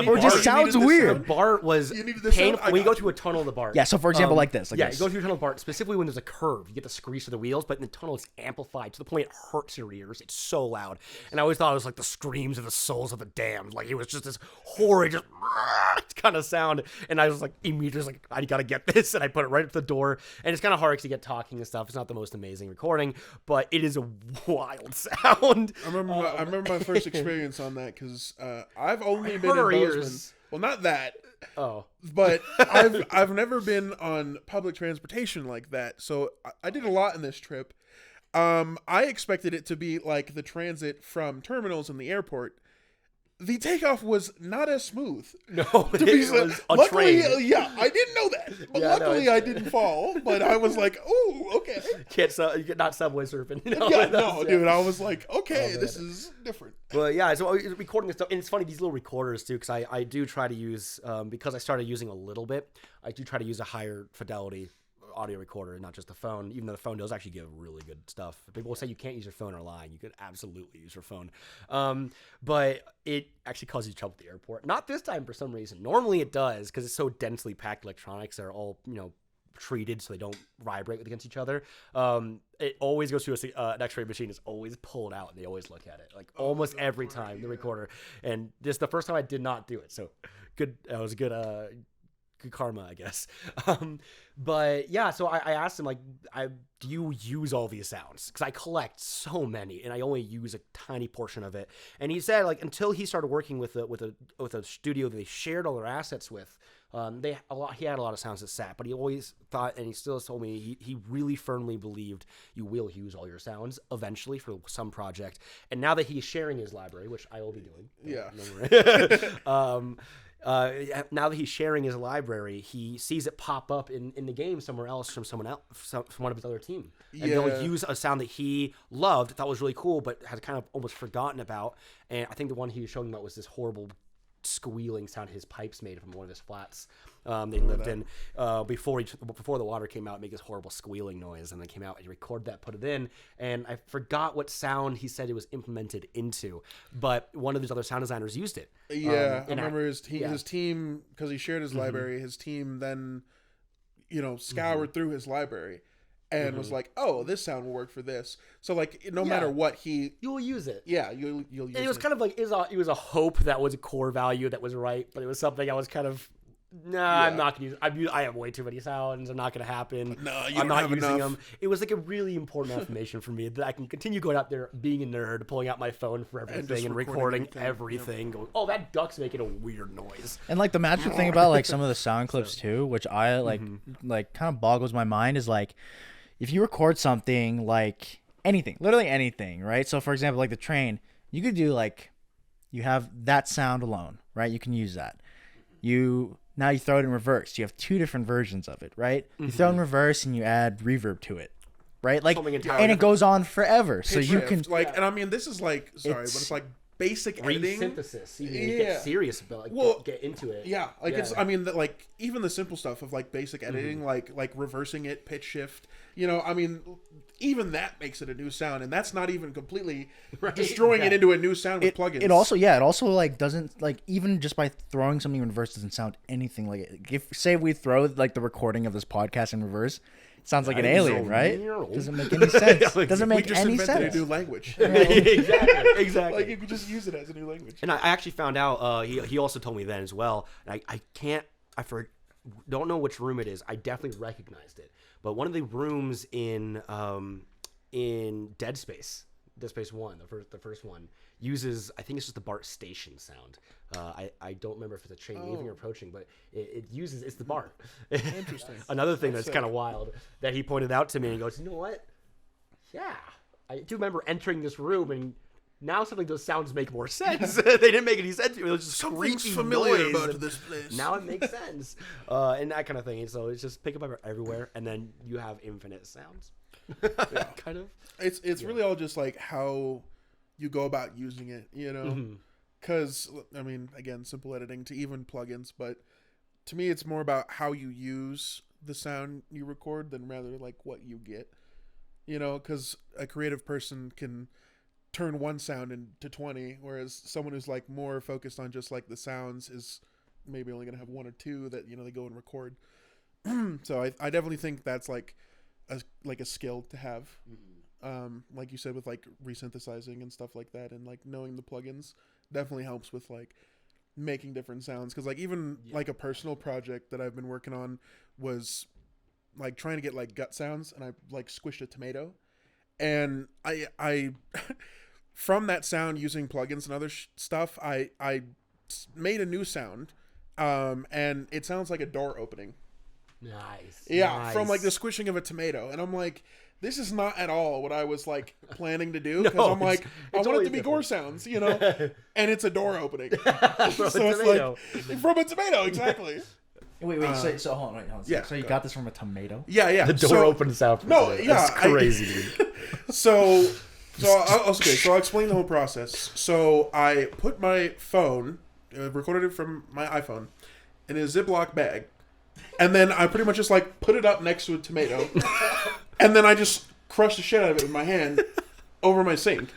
[SPEAKER 2] Or
[SPEAKER 1] just sounds weird.
[SPEAKER 3] The BART was
[SPEAKER 2] You needed this
[SPEAKER 3] painful.
[SPEAKER 2] sound? I
[SPEAKER 3] When you go
[SPEAKER 2] got
[SPEAKER 3] to a tunnel of the BART.
[SPEAKER 1] Yeah, so for example, like this.
[SPEAKER 3] You go through a tunnel of BART, specifically when there's a curve. You get the screech of the wheels, but in the tunnel it's amplified to the point it hurts your ears. It's so loud. And I always thought it was like the screams of the souls of the damned. Like it was just this horrid, just kind of sound. And I was like, immediately like, I gotta get this. And I put it right at the door. And it's kind of hard to get talking and stuff. It's not the most amazing recording, but it is a wild sound.
[SPEAKER 2] I remember my first experience on that because I've only been in
[SPEAKER 3] her
[SPEAKER 2] Bozeman.
[SPEAKER 3] ears.
[SPEAKER 2] Well, not that,
[SPEAKER 3] Oh.
[SPEAKER 2] but I've never been on public transportation like that. So I did a lot in this trip. I expected it to be like the transit from terminals in the airport. The takeoff was not as smooth.
[SPEAKER 3] No,
[SPEAKER 2] To be
[SPEAKER 3] it was a
[SPEAKER 2] luckily,
[SPEAKER 3] train.
[SPEAKER 2] yeah, I didn't know that. But
[SPEAKER 3] Yeah, no,
[SPEAKER 2] luckily, I didn't fall. But I was like, oh, okay.
[SPEAKER 3] You get not subway surfing. You know?
[SPEAKER 2] Yeah, no, dude. I was like, okay,
[SPEAKER 3] man.
[SPEAKER 2] this is different.
[SPEAKER 3] But yeah, so I was recording this stuff, and it's funny, these little recorders too, because I do try to use, because I started using a little bit, I do try to use a higher fidelity audio recorder, not just the phone, even though the phone does actually give really good stuff. People will say you can't use your phone or lying. You could absolutely use your phone. But it actually causes you trouble at the airport. Not this time for some reason. Normally it does, because it's so densely packed electronics. They're all, you know, treated so they don't vibrate against each other. It always goes through an x-ray machine. Is always pulled out and they always look at it, like almost every time, the recorder. And this the first time I did not do it, so good. That was good karma, I guess. But yeah, so I asked him, like, do you use all these sounds? Because I collect so many and I only use a tiny portion of it. And he said, like, until he started working with a studio that they shared all their assets with, he had a lot of sounds that sat, but he always thought, and he still told me, he really firmly believed you will use all your sounds eventually for some project. And now that he's sharing his library, which I will be doing, now that he's sharing his library, he sees it pop up in the game somewhere else from someone else, from one of his other team. And they'll use a sound that he loved, thought was really cool, but had kind of almost forgotten about. And I think the one he was showing about was this horrible squealing sound his pipes made from one of his flats they lived in before the water came out, make this horrible squealing noise, and they came out and he recorded that, put it in, and I forgot what sound he said it was implemented into, but one of these other sound designers used it.
[SPEAKER 2] I remember his team, because he shared his library, his team then, you know, scoured through his library and was like, oh, this sound will work for this. So like, no matter what,
[SPEAKER 3] you'll use it.
[SPEAKER 2] Yeah, you'll use it.
[SPEAKER 3] It was kind of like, it was a hope that was a core value that was right, but it was something I was kind of, I'm not gonna use it. I have way too many sounds. They're not gonna happen.
[SPEAKER 2] No,
[SPEAKER 3] I'm not using them. It was like a really important affirmation for me that I can continue going out there, being a nerd, pulling out my phone for everything and recording everything. Going, oh, that duck's making a weird noise.
[SPEAKER 1] And like the magic thing about like some of the sound clips too, which I like kind of boggles my mind, is like if you record something like anything, literally anything, right? So for example, like the train, you could do like, you have that sound alone, right? You can use that. Now you throw it in reverse. You have two different versions of it, right? You throw it in reverse and you add reverb to it, right? Like,
[SPEAKER 3] Something
[SPEAKER 1] and
[SPEAKER 3] entirely
[SPEAKER 1] it goes on forever. So
[SPEAKER 2] Pitch
[SPEAKER 1] you
[SPEAKER 2] shift,
[SPEAKER 1] can
[SPEAKER 2] like, and I mean, this is like, sorry, but
[SPEAKER 1] It's-
[SPEAKER 2] it's like basic editing.
[SPEAKER 3] Synthesis. You
[SPEAKER 2] Yeah.
[SPEAKER 3] get serious about get into it.
[SPEAKER 2] Yeah, like it's.
[SPEAKER 3] Yeah.
[SPEAKER 2] I mean, like even the simple stuff of like basic editing, like reversing it, pitch shift. You know, I mean, even that makes it a new sound, and that's not even completely destroying it into a new sound with plugins.
[SPEAKER 1] It also like doesn't like even just by throwing something in reverse doesn't sound anything like it. If say we throw like the recording of this podcast in reverse, it sounds like an alien, right? Doesn't make any sense. Doesn't
[SPEAKER 2] we
[SPEAKER 1] make
[SPEAKER 2] just
[SPEAKER 1] any
[SPEAKER 2] invented
[SPEAKER 1] sense.
[SPEAKER 2] a new language.
[SPEAKER 3] Exactly.
[SPEAKER 2] Like you could just use it as a new language.
[SPEAKER 3] And I actually found out. He also told me then as well. And don't know which room it is. I definitely recognized it. But one of the rooms in Dead Space 1, the first one, uses, I think it's just the BART station sound. I don't remember if it's a train leaving or approaching, but it's the BART.
[SPEAKER 2] Interesting.
[SPEAKER 3] Another thing that's kind of wild that he pointed out to me and he goes, you know what? Yeah, I do remember entering this room and now something those sounds make more sense. They didn't make any sense. It was just
[SPEAKER 2] Something's
[SPEAKER 3] screeching
[SPEAKER 2] familiar
[SPEAKER 3] noise,
[SPEAKER 2] about
[SPEAKER 3] and
[SPEAKER 2] this place.
[SPEAKER 3] now it makes sense, and that kind of thing. And so it's just pick up everywhere, and then you have infinite sounds. Kind of.
[SPEAKER 2] It's really all just like how you go about using it, you know? Because, I mean, again, simple editing to even plugins, but to me, it's more about how you use the sound you record than rather like what you get, you know? Because a creative person can turn one sound into 20, whereas someone who's like more focused on just like the sounds is maybe only gonna have one or two that, you know, they go and record. So I definitely think that's like a skill to have, like you said, with like resynthesizing and stuff like that, and like knowing the plugins definitely helps with like making different sounds. Because like even like a personal project that I've been working on was like trying to get like gut sounds, and I like squished a tomato, and I from that sound using plugins and other stuff, I made a new sound, and it sounds like a door opening.
[SPEAKER 3] Nice.
[SPEAKER 2] Yeah,
[SPEAKER 3] nice.
[SPEAKER 2] from like the squishing of a tomato, and I'm like, this is not at all what I was like planning to do, because
[SPEAKER 3] No,
[SPEAKER 2] I'm like, I want it
[SPEAKER 3] totally
[SPEAKER 2] to be gore sounds, you know, and it's a door opening.
[SPEAKER 3] From
[SPEAKER 2] So
[SPEAKER 3] a
[SPEAKER 2] it's
[SPEAKER 3] tomato.
[SPEAKER 2] like from a tomato, exactly.
[SPEAKER 1] Wait. So hold on.
[SPEAKER 2] Yeah,
[SPEAKER 1] So you
[SPEAKER 2] go
[SPEAKER 1] got this from a tomato?
[SPEAKER 2] Yeah.
[SPEAKER 3] The door opens out. For
[SPEAKER 2] No,
[SPEAKER 3] tomato.
[SPEAKER 2] yeah,
[SPEAKER 3] That's crazy, dude.
[SPEAKER 2] So I'll explain the whole process. So I put my phone, recorded it from my iPhone, in a Ziploc bag, and then I pretty much just like put it up next to a tomato, and then I just crushed the shit out of it with my hand over my sink,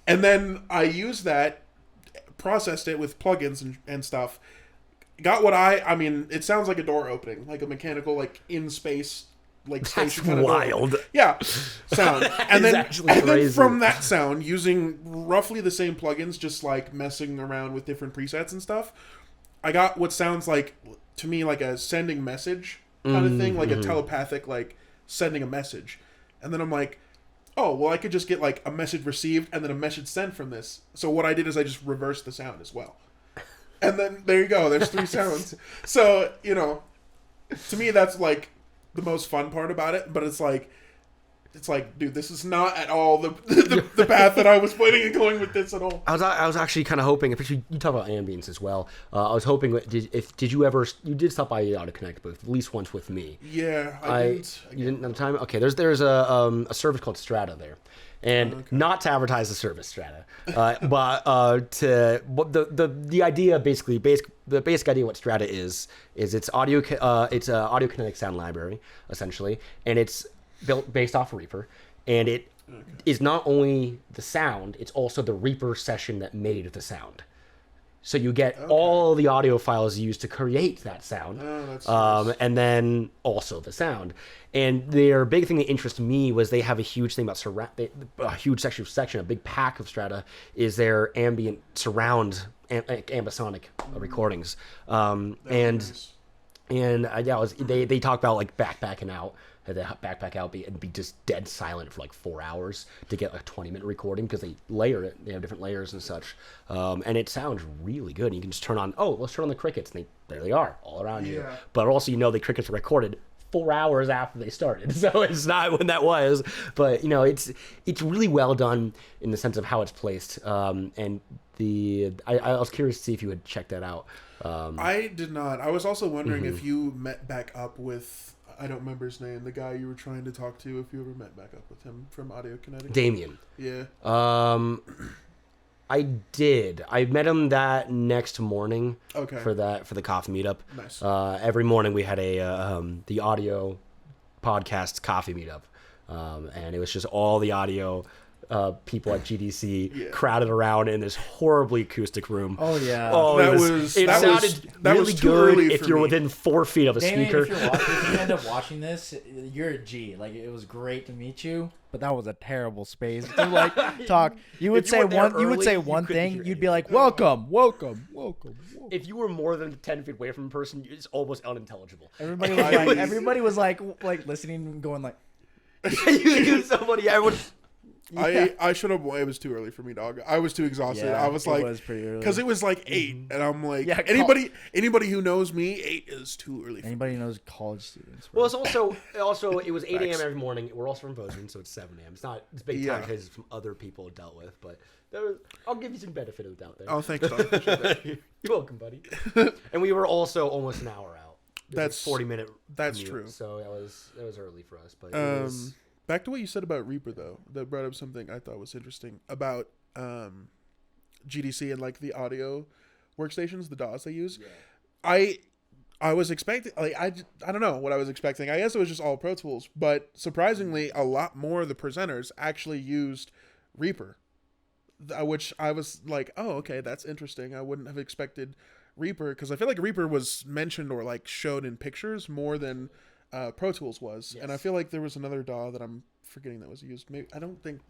[SPEAKER 2] and then I used that, processed it with plugins and stuff. Got what I mean, it sounds like a door opening, like a mechanical, like in space, like station kind of
[SPEAKER 3] wild.
[SPEAKER 2] door. Yeah, sound. And
[SPEAKER 3] is
[SPEAKER 2] then
[SPEAKER 3] actually
[SPEAKER 2] and then
[SPEAKER 3] crazy.
[SPEAKER 2] from that sound, using roughly the same plugins, just like messing around with different presets and stuff, I got what sounds like to me like a sending message kind of thing, like a telepathic, like sending a message. And then I'm like, oh, well, I could just get like a message received and then a message sent from this. So what I did is I just reversed the sound as well. And then there you go. There's three sounds. So, you know, to me, that's like the most fun part about it. But it's like, dude, this is not at all the path that I was planning on going with this at all.
[SPEAKER 3] I was actually kind of hoping, if you talk about ambience as well. I was hoping you did stop by the Auto Connect booth at least once with me.
[SPEAKER 2] Yeah, I didn't.
[SPEAKER 3] You didn't at the time. Okay, there's a service called Strata there, and not to advertise the service Strata, but the idea the basic idea of what Strata is it's audio it's a audio kinetic sound library essentially, and it's based off Reaper, and it is not only the sound, it's also the Reaper session that made the sound. So you get all the audio files used to create that sound,
[SPEAKER 2] that's nice.
[SPEAKER 3] and then also the sound. And their big thing that interested me was they have a huge thing about a huge section, a big pack of Strata is their ambient surround ambisonic recordings,
[SPEAKER 2] Nice.
[SPEAKER 3] they talk about like backpacking out. They backpack out and be just dead silent for like 4 hours to get a 20-minute recording, because they layer it. They have different layers and such, and it sounds really good. And you can just turn on, let's turn on the crickets, and there they are all around you.
[SPEAKER 2] Yeah.
[SPEAKER 3] But also, the crickets were recorded 4 hours after they started, so it's not when that was. But it's really well done in the sense of how it's placed. And I was curious to see if you would check that out.
[SPEAKER 2] I did not. I was also wondering if you met back up with, I don't remember his name, the guy you were trying to talk to, if you ever met back up with him from Audio Kinetic.
[SPEAKER 3] Damien.
[SPEAKER 2] Yeah.
[SPEAKER 3] I did. I met him that next morning.
[SPEAKER 2] Okay.
[SPEAKER 3] For the coffee meetup.
[SPEAKER 2] Nice.
[SPEAKER 3] Every morning we had the audio podcast coffee meetup, and it was just all the audio people at GDC crowded around in this horribly acoustic room.
[SPEAKER 1] Oh yeah.
[SPEAKER 3] Oh, it sounded really good if you're within 4 feet of a speaker.
[SPEAKER 1] If you end up watching this, you're a G. Like, it was great to meet you, but that was a terrible space to like talk. You would say one thing. You'd be like, welcome.
[SPEAKER 3] If you were more than 10 feet away from a person, it's almost unintelligible.
[SPEAKER 1] Everybody was like listening and going like.
[SPEAKER 2] I should have. It was too early for me, dog. I was too exhausted.
[SPEAKER 1] Yeah,
[SPEAKER 2] I was like,
[SPEAKER 1] it was pretty early
[SPEAKER 2] because it was like 8, and I'm like,
[SPEAKER 1] Yeah,
[SPEAKER 2] anybody who knows me, 8 is too early.
[SPEAKER 1] Anybody who knows college students.
[SPEAKER 3] Well, it's also it was 8 a.m. every morning. We're also from Bozeman, so it's 7 a.m. It's not big time because it's from other people I dealt with, but I'll give you some benefit of the doubt there.
[SPEAKER 2] Oh, thanks, dog.
[SPEAKER 3] You're welcome, buddy. And we were also almost an hour out.
[SPEAKER 2] That's
[SPEAKER 3] 40-minute.
[SPEAKER 2] That's
[SPEAKER 3] commute,
[SPEAKER 2] true.
[SPEAKER 3] So that was early for us, but it was.
[SPEAKER 2] Back to what you said about Reaper, though, that brought up something I thought was interesting about GDC and like the audio workstations, the DAWs they use. Yeah. I was expecting, like, I don't know what I was expecting. I guess it was just all Pro Tools, but surprisingly, a lot more of the presenters actually used Reaper, which I was like, oh, okay, that's interesting. I wouldn't have expected Reaper, because I feel like Reaper was mentioned or like showed in pictures more than Pro Tools was. Yes. And I feel like there was another DAW that I'm forgetting that was used. Maybe I don't think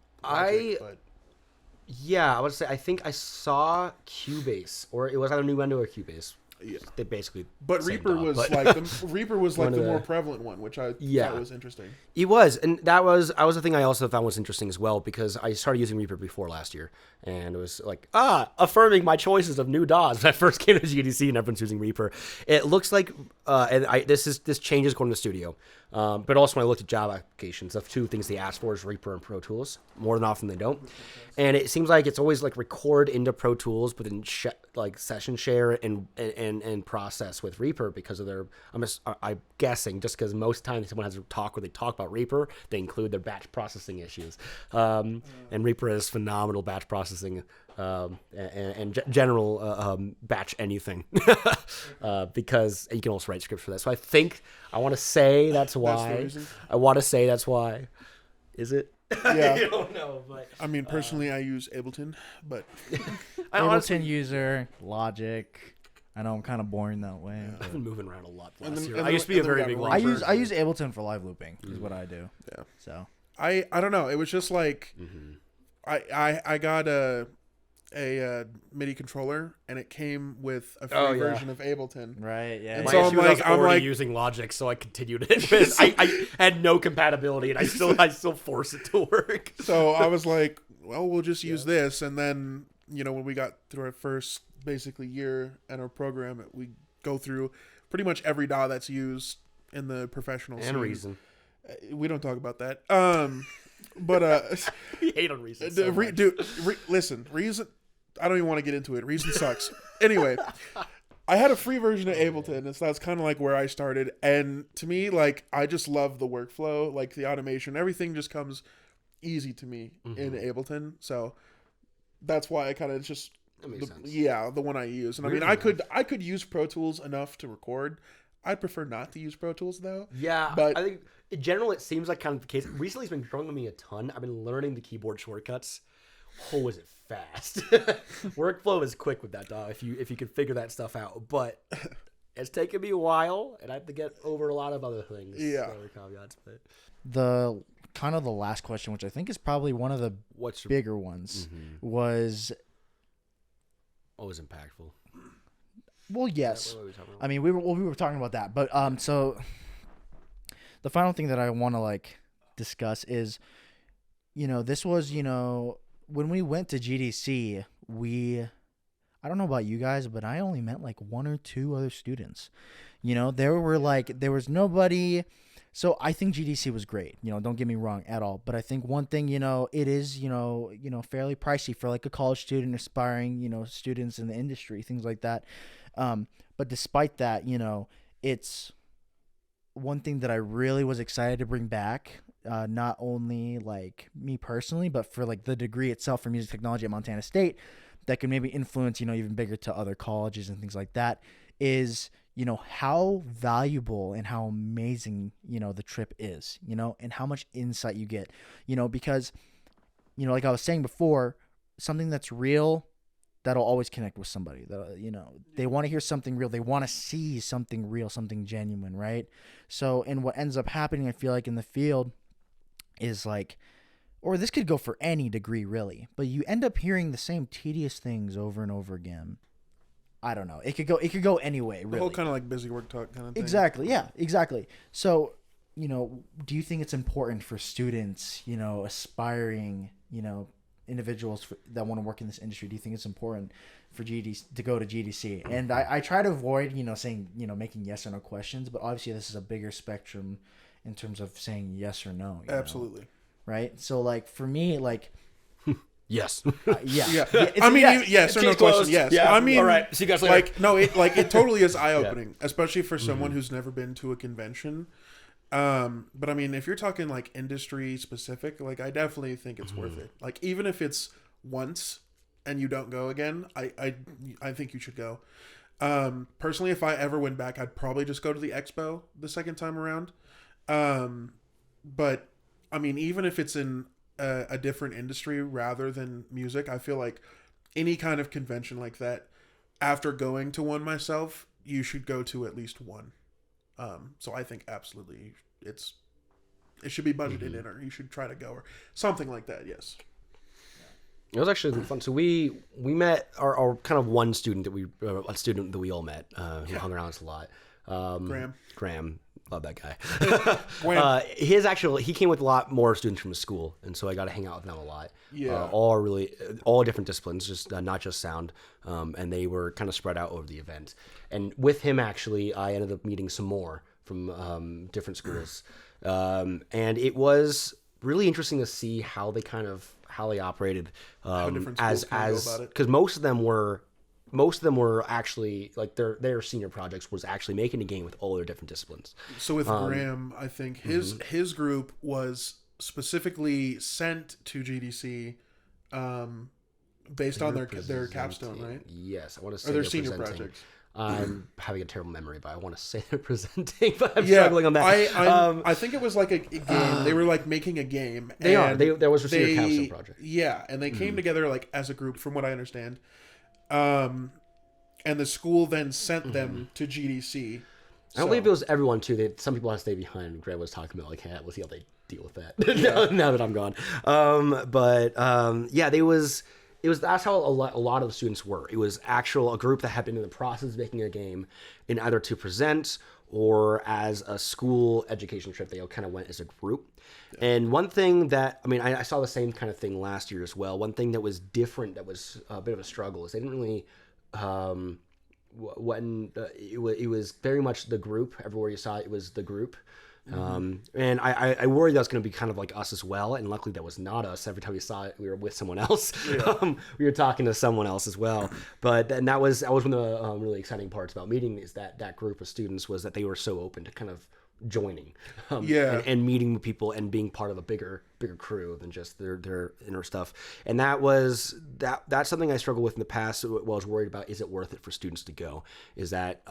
[SPEAKER 3] yeah, I would say I think I saw Cubase, or it was either Nuendo or Cubase.
[SPEAKER 2] Yeah,
[SPEAKER 3] they basically.
[SPEAKER 2] But Reaper was like the more prevalent one, which I thought was interesting.
[SPEAKER 3] It was, and that was the thing I also found was interesting as well, because I started using Reaper before last year, and it was like affirming my choices of new DAWs when I first came to GDC and everyone's using Reaper. It looks like, this changes going to the studio, but also when I looked at job applications, the two things they ask for is Reaper and Pro Tools. More than often they don't, and it seems like it's always like record into Pro Tools, but then like session share and process with Reaper because of their. I'm guessing just because most times someone has a talk where they talk about Reaper, they include their batch processing issues, and Reaper has phenomenal batch processing and general batch anything because you can also write scripts for that. So I want to say that's why. That's why. Is it?
[SPEAKER 2] Yeah.
[SPEAKER 3] I don't know, but
[SPEAKER 2] I mean, personally, I use Ableton, but
[SPEAKER 1] Ableton user, Logic. I know I'm kind of boring that way.
[SPEAKER 3] I've been moving around a lot last year.
[SPEAKER 2] And
[SPEAKER 3] I used to be a very big one.
[SPEAKER 1] I use Ableton for live looping. Is what I do.
[SPEAKER 2] Yeah.
[SPEAKER 1] So
[SPEAKER 2] I don't know. It was just like I got a MIDI controller, and it came with a free version of Ableton.
[SPEAKER 1] Right. Yeah.
[SPEAKER 2] And
[SPEAKER 3] My
[SPEAKER 2] so
[SPEAKER 3] issue was I was already using Logic, so I continued it. I had no compatibility, and I still forced it to work.
[SPEAKER 2] So I was like, well, we'll just use this, and then when we got through our first basically year in our program, we go through pretty much every DAW that's used in the professional scene.
[SPEAKER 3] Reason.
[SPEAKER 2] We don't talk about that. But
[SPEAKER 3] we hate on Reason.
[SPEAKER 2] Listen, Reason. I don't even want to get into it. Reason sucks. Anyway, I had a free version of Ableton, and so that's kind of like where I started. And to me, like, I just love the workflow, like the automation. Everything just comes easy to me in Ableton. So that's why I kind of just the one I use. And I mean, I could use Pro Tools enough to record. I'd prefer not to use Pro Tools though.
[SPEAKER 3] Yeah,
[SPEAKER 2] but
[SPEAKER 3] I think in general it seems like kind of the case. Recently, it's been growing on me a ton. I've been learning the keyboard shortcuts. Oh, is it fast? Workflow is quick with that DAW if you can figure that stuff out. But it's taken me a while, and I have to get over a lot of other things.
[SPEAKER 2] Yeah.
[SPEAKER 3] Other caveats, but
[SPEAKER 1] the kind of the last question, which I think is probably one of the bigger ones, was
[SPEAKER 3] what was impactful.
[SPEAKER 1] Well, yes. I mean, we were talking about that, but so the final thing that I want to like discuss is, this was, when we went to GDC, I don't know about you guys, but I only met like one or two other students. There was nobody. So I think GDC was great. Don't get me wrong at all. But I think one thing, it is, fairly pricey for like a college student, aspiring, students in the industry, things like that. But despite that, it's one thing that I really was excited to bring back, not only like me personally, but for like the degree itself for music technology at Montana State, that could maybe influence, even bigger to other colleges and things like that, is, how valuable and how amazing, the trip is, and how much insight you get, because, like I was saying before, something that's real, that'll always connect with somebody. They want to hear something real. They want to see something real, something genuine, right? So, and what ends up happening, I feel like in the field is like, or this could go for any degree really, but you end up hearing the same tedious things over and over again. I don't know. It could go anyway, really.
[SPEAKER 2] The whole kind of like busy work talk kind of thing.
[SPEAKER 1] Exactly. Yeah, exactly. So, do you think it's important for students, aspiring, individuals that want to work in this industry? Do you think it's important for GDC to go to GDC? And I try to avoid, saying, making yes or no questions, but obviously this is a bigger spectrum in terms of saying yes or no.
[SPEAKER 2] Absolutely.
[SPEAKER 1] Right. So like for me, like,
[SPEAKER 3] yes.
[SPEAKER 2] Yeah. I mean, yes or no question. Yes.
[SPEAKER 3] Yeah.
[SPEAKER 2] I mean,
[SPEAKER 3] all right. See you guys later.
[SPEAKER 2] It totally is eye opening, especially for someone who's never been to a convention. But I mean, if you're talking like industry specific, like I definitely think it's worth it. Like even if it's once and you don't go again, I think you should go. Personally, if I ever went back, I'd probably just go to the expo the second time around. But I mean, even if it's in a different industry rather than music, I feel like any kind of convention like that, after going to one myself, you should go to at least one. So I think absolutely it should be budgeted in, or you should try to go, or something like that. Yes.
[SPEAKER 3] It was actually fun. So we met our kind of one student a student that we all met, who hung around us a lot. Graham. Love that guy. He came with a lot more students from his school, and so I got to hang out with them a lot.
[SPEAKER 2] Yeah.
[SPEAKER 3] All different disciplines, just not just sound. And they were kind of spread out over the event. And with him, actually, I ended up meeting some more from different schools. And it was really interesting to see how they operated.
[SPEAKER 2] How different schools kind of go about it.
[SPEAKER 3] Because most of them were actually like their senior projects was actually making a game with all their different disciplines.
[SPEAKER 2] So with Graham, I think his group was specifically sent to GDC based on their capstone, right?
[SPEAKER 3] Yes, I want to say
[SPEAKER 2] or their senior projects.
[SPEAKER 3] I'm having a terrible memory, but I want to say they're presenting, but I'm struggling on that.
[SPEAKER 2] I think it was like a game. They were like making a game.
[SPEAKER 3] There was a senior capstone project.
[SPEAKER 2] Yeah, and they came together like as a group, from what I understand. And the school then sent them to GDC.
[SPEAKER 3] I don't believe it was everyone too. Some people had to stay behind. Greg was talking about like, hey, we'll see how they deal with that now that I'm gone. That's how a lot of the students were. It was a group that had been in the process of making a game, in either to present or as a school education trip. They all kind of went as a group. Yeah. And one thing that, I saw the same kind of thing last year as well. One thing that was different, that was a bit of a struggle, is they didn't really, it was very much the group. Everywhere you saw it was the group. And I worried that was going to be kind of like us as well. And luckily that was not us. Every time we saw it, we were with someone else. Yeah. We were talking to someone else as well. And that was one of the really exciting parts about meeting is that group of students was that they were so open to kind of joining and meeting people and being part of a bigger crew than just their inner stuff. And that's something I struggled with in the past. What I was worried about, is it worth it for students to go? Is that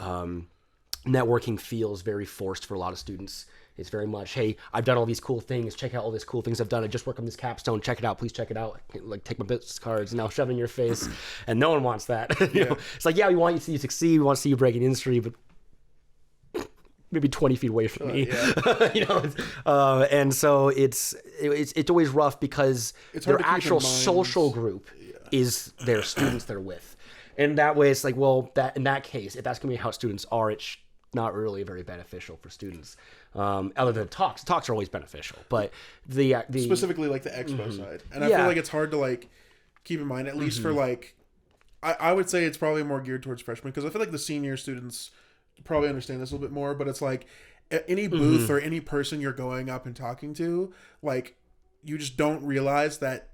[SPEAKER 3] networking feels very forced for a lot of students. It's very much, hey, I've done all these cool things. Check out all these cool things I've done. I just worked on this capstone. Check it out. Please check it out. Like, take my business cards and I'll shove it in your face. And no one wants that. It's like, we want you to see you succeed. We want to see you break an industry, but maybe 20 feet away from me. And so it's always rough because their actual social group is their students they're with. And that way it's like, well, in that case, if that's going to be how students are, it's not really very beneficial for students. Other than talks are always beneficial, but the
[SPEAKER 2] specifically like the expo side. And I feel like it's hard to like keep in mind, at least for like, I would say it's probably more geared towards freshmen, because I feel like the senior students probably understand this a little bit more, but it's like any booth or any person you're going up and talking to, like, you just don't realize that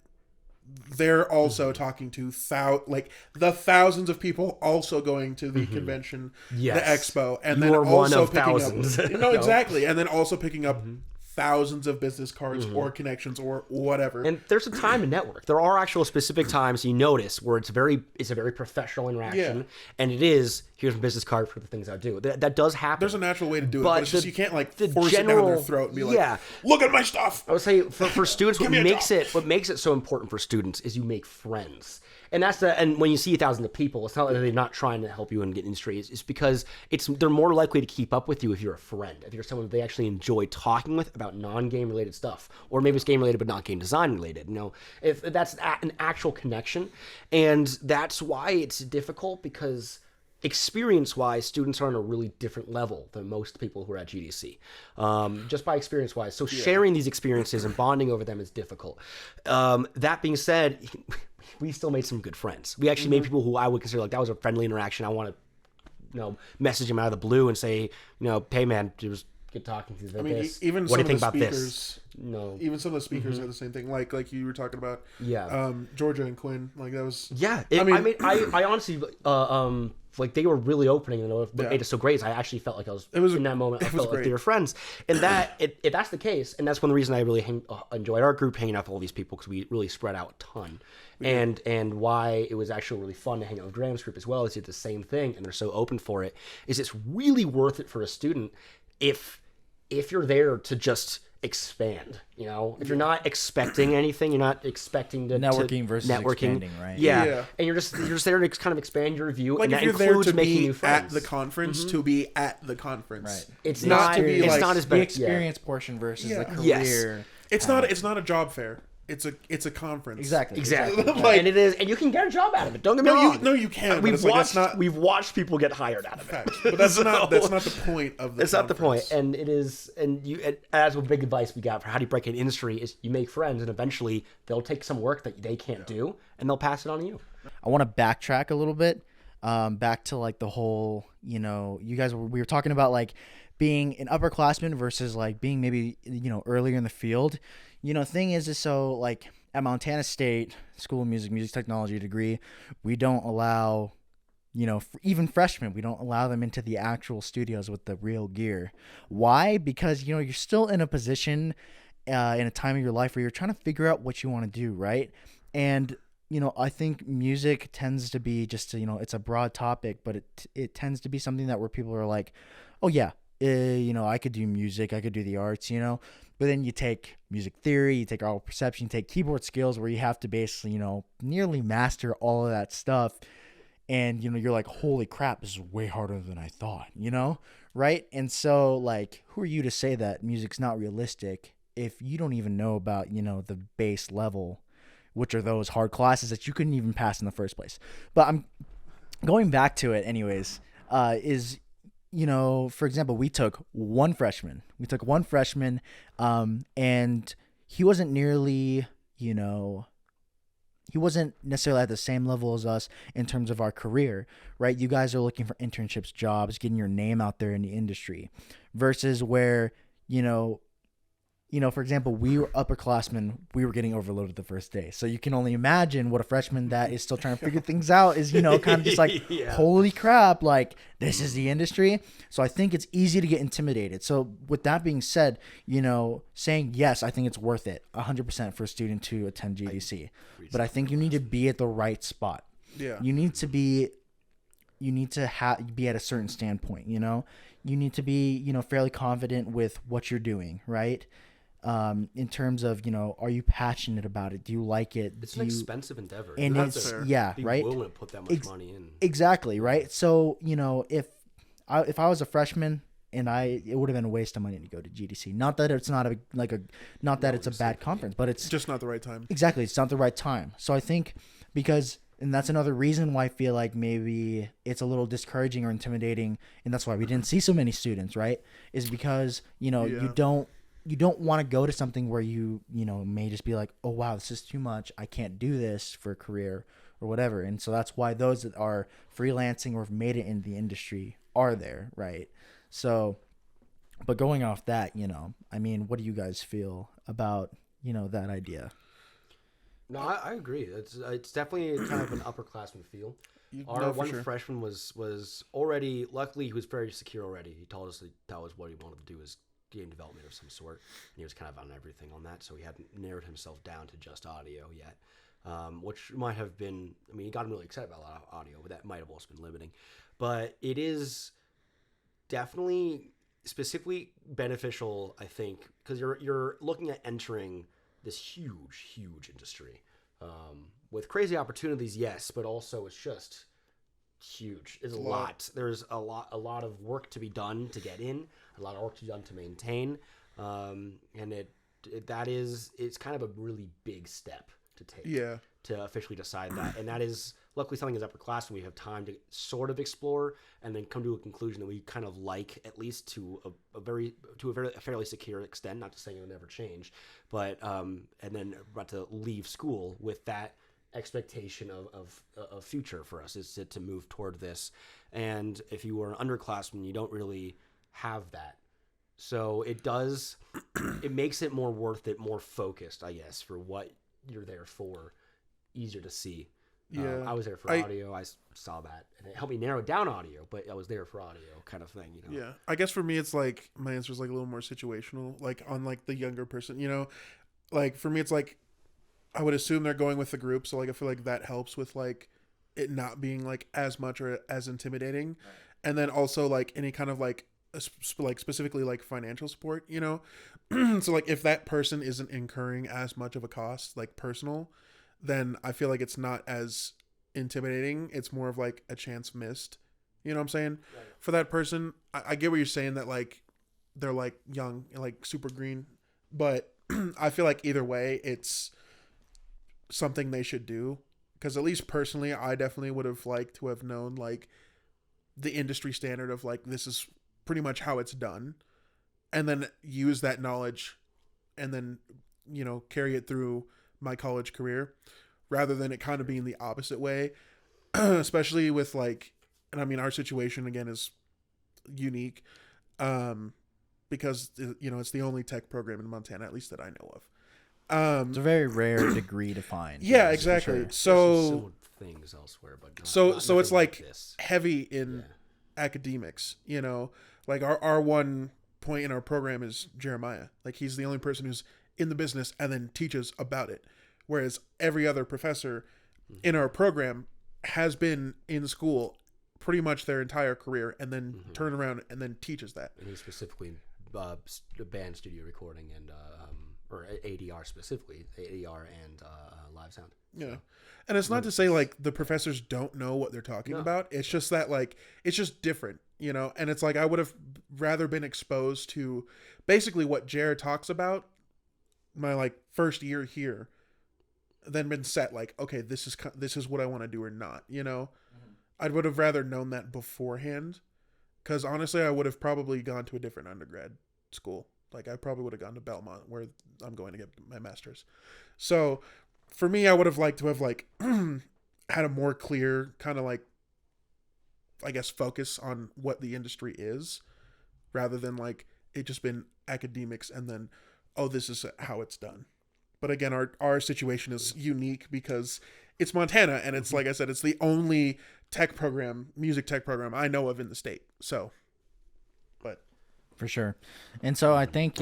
[SPEAKER 2] they're also talking to the thousands of people also going to the convention,
[SPEAKER 3] Yes.
[SPEAKER 2] the expo, and
[SPEAKER 3] You're
[SPEAKER 2] then
[SPEAKER 3] one
[SPEAKER 2] also
[SPEAKER 3] of
[SPEAKER 2] picking
[SPEAKER 3] thousands.
[SPEAKER 2] up. No, exactly, and then also picking up thousands of business cards or connections or whatever.
[SPEAKER 3] And there's a time to network. There are actual specific times you notice where it's a very professional interaction,
[SPEAKER 2] Yeah.
[SPEAKER 3] and it is here's a business card for the things I do. That does happen.
[SPEAKER 2] There's a natural way to do it, but it's just you can't
[SPEAKER 3] the
[SPEAKER 2] force it down their throat and be like,
[SPEAKER 3] yeah.
[SPEAKER 2] "Look at my stuff."
[SPEAKER 3] I would say for students,
[SPEAKER 2] Give me a job.
[SPEAKER 3] what makes it so important for students is you make friends. And and when you see thousands of people, it's not that they're not trying to help you and get industry. It's because they're more likely to keep up with you if you're a friend, if you're someone they actually enjoy talking with about non-game related stuff, or maybe it's game related but not game design related. If that's an actual connection, and that's why it's difficult because experience-wise, students are on a really different level than most people who are at GDC, just by experience-wise. So sharing these experiences and bonding over them is difficult. That being said, we still made some good friends. We actually made people who I would consider like that was a friendly interaction. I want to, message them out of the blue and say, hey man, it was good talking to you.
[SPEAKER 2] I mean,
[SPEAKER 3] this.
[SPEAKER 2] even
[SPEAKER 3] What
[SPEAKER 2] some
[SPEAKER 3] do you
[SPEAKER 2] of
[SPEAKER 3] think
[SPEAKER 2] the
[SPEAKER 3] about
[SPEAKER 2] speakers,
[SPEAKER 3] this?
[SPEAKER 2] even some of the speakers are the same thing. Like you were talking about,
[SPEAKER 3] Yeah.
[SPEAKER 2] Georgia and Quinn. Like that was,
[SPEAKER 3] Yeah, I honestly, like they were really opening, and what made it so great is I actually felt like in that moment. I felt like they were friends, and if that's the case, and that's one of the reasons I really enjoyed our group hanging out with all these people because we really spread out a ton, and why it was actually really fun to hang out with Graham's group as well is it's the same thing, and they're so open for it. Is it's really worth it for a student if you're there to just expand, if you're not expecting anything, you're not expecting to
[SPEAKER 1] versus expanding, right?
[SPEAKER 3] Yeah. And you're just there to kind of expand your view,
[SPEAKER 2] like
[SPEAKER 3] and
[SPEAKER 2] if
[SPEAKER 3] that
[SPEAKER 2] you're there
[SPEAKER 3] includes
[SPEAKER 2] to
[SPEAKER 3] making
[SPEAKER 2] be
[SPEAKER 3] new friends.
[SPEAKER 2] at the conference, to be at the conference.
[SPEAKER 1] Right.
[SPEAKER 3] It's
[SPEAKER 2] Not
[SPEAKER 3] not
[SPEAKER 2] to be
[SPEAKER 3] it's
[SPEAKER 2] like
[SPEAKER 3] not as
[SPEAKER 1] The
[SPEAKER 3] bad.
[SPEAKER 1] experience portion versus the career.
[SPEAKER 3] Yes.
[SPEAKER 2] It's not a job fair. It's a conference.
[SPEAKER 1] Exactly.
[SPEAKER 2] Like-
[SPEAKER 3] And it is, and you can get a job out of it. Don't get me wrong.
[SPEAKER 2] You can. But
[SPEAKER 3] We've
[SPEAKER 2] it's like,
[SPEAKER 3] watched
[SPEAKER 2] that's not
[SPEAKER 3] we've watched people get hired out of it.
[SPEAKER 2] facts. But that's not the point of the.
[SPEAKER 3] It's not the point,
[SPEAKER 2] conference.
[SPEAKER 3] and it is, and as a big advice we got for how do you break an industry is you make friends, and eventually they'll take some work that they can't do, and they'll pass it on to you.
[SPEAKER 1] I want to backtrack a little bit, back to like the whole, you guys we were talking about like being an upperclassman versus like being maybe earlier in the field. Thing is so like at Montana State School of Music Technology degree, we don't allow, even freshmen, we don't allow them into the actual studios with the real gear. Why? Because, you're still in a position, in a time of your life where you're trying to figure out what you want to do, right? And, I think music tends to be just, it's a broad topic, but it tends to be something that where people are like, oh yeah, I could do music, I could do the arts, But then you take music theory, you take aural perception, you take keyboard skills where you have to basically, nearly master all of that stuff. And, you're like, holy crap, this is way harder than I thought, right? And so, like, who are you to say that music's not realistic if you don't even know about, the base level, which are those hard classes that you couldn't even pass in the first place? But I'm going back to it anyways, for example, we took one freshman, and he wasn't nearly, he wasn't necessarily at the same level as us in terms of our career, right? You guys are looking for internships, jobs, getting your name out there in the industry versus where, for example, we were upperclassmen, we were getting overloaded the first day. So you can only imagine what a freshman that is still trying to figure things out is, kind of just like, holy crap, like this is the industry. So I think it's easy to get intimidated. So with that being said, saying yes, I think it's worth it 100% for a student to attend GDC. But I think you need to be at the right spot.
[SPEAKER 2] Yeah.
[SPEAKER 1] You need to be at a certain standpoint, you need to be, fairly confident with what you're doing, right? In terms of, are you passionate about it? Do you like it?
[SPEAKER 3] It's an expensive endeavor.
[SPEAKER 1] And
[SPEAKER 2] That's fair.
[SPEAKER 3] Be
[SPEAKER 1] right?
[SPEAKER 3] willing to put that much money in.
[SPEAKER 1] Exactly, right? So, if I was a freshman and it would have been a waste of money to go to GDC. Not that it's not it's a bad conference, but it's
[SPEAKER 2] just not the right time.
[SPEAKER 1] Exactly. It's not the right time. So I think and that's another reason why I feel like maybe it's a little discouraging or intimidating. And that's why we didn't see so many students, right? Is because, you don't want to go to something where you may just be like, oh, wow, this is too much. I can't do this for a career or whatever. And so that's why those that are freelancing or have made it in the industry are there, right? So, but going off that, what do you guys feel about, that idea?
[SPEAKER 3] No, I agree. It's definitely kind of an upperclassman feel. Our
[SPEAKER 2] No, for
[SPEAKER 3] one
[SPEAKER 2] sure.
[SPEAKER 3] freshman was already, luckily he was very secure already. He told us that was what he wanted to do, is game development of some sort, and he was kind of on everything on that. So he hadn't narrowed himself down to just audio yet, which might have been. I mean, he got him really excited about a lot of audio, but that might have also been limiting. But it is definitely specifically beneficial, I think, because you're looking at entering this huge industry with crazy opportunities, yes, but also it's just huge. It's a lot. There's a lot of work to be done to get in, a lot of work to be done to maintain, and it's kind of a really big step to take.
[SPEAKER 2] Yeah.
[SPEAKER 3] To officially decide that, and that is luckily something as upperclassmen we have time to sort of explore and then come to a conclusion that we kind of like, at least to a fairly secure extent. Not to say it'll never change, but and then about to leave school with that expectation of future for us is to move toward this. And if you were an underclassman, you don't really have that. So it makes it more worth it, more focused, I guess, for what you're there for. Easier to see.
[SPEAKER 2] Yeah.
[SPEAKER 3] I was there for audio. I saw that, and it helped me narrow down audio. But I was there for audio, kind of thing.
[SPEAKER 2] Yeah. I guess for me, it's like my answer is like a little more situational. Like on like the younger person, like for me, it's like I would assume they're going with the group, so like I feel like that helps with like it not being like as much or as intimidating, right. And then also like any kind of like like specifically like financial support, so like if that person isn't incurring as much of a cost like personal, then I feel like it's not as intimidating. It's more of like a chance missed. You know what I'm saying? Right. For that person, I get what you're saying, that like they're like young and like super green, but I feel like either way, it's something they should do. Because at least personally, I definitely would have liked to have known like the industry standard of like this is pretty much how it's done, and then use that knowledge and then carry it through my college career, rather than it kind of being the opposite way. Especially with like, and I mean our situation again is unique, because it's the only tech program in Montana, at least that I know of.
[SPEAKER 1] It's a very rare degree to find.
[SPEAKER 2] Yeah, exactly.
[SPEAKER 1] Sure.
[SPEAKER 2] So
[SPEAKER 3] things elsewhere, but
[SPEAKER 2] so it's like
[SPEAKER 3] this.
[SPEAKER 2] heavy in academics. Like our one point in our program is Jeremiah. Like he's the only person who's in the business and then teaches about it, whereas every other professor in our program has been in school pretty much their entire career and then turn around and then teaches that.
[SPEAKER 3] And he specifically band studio recording and or ADR specifically, ADR and live sound. So.
[SPEAKER 2] Yeah. And it's not to say like the professors don't know what they're talking about. It's just that like it's just different, and it's like I would have rather been exposed to basically what Jared talks about my like first year here, then been set like, okay, this is what I want to do or not. I would have rather known that beforehand, because honestly I would have probably gone to a different undergrad school. Like I probably would have gone to Belmont, where I'm going to get my master's. So for me, I would have liked to have like had a more clear kind of like, I guess, focus on what the industry is, rather than like it just been academics and then, oh, this is how it's done. But again, our situation is unique because it's Montana, and it's like I said, it's the only music tech program I know of in the state. So, but
[SPEAKER 1] for sure. And so I think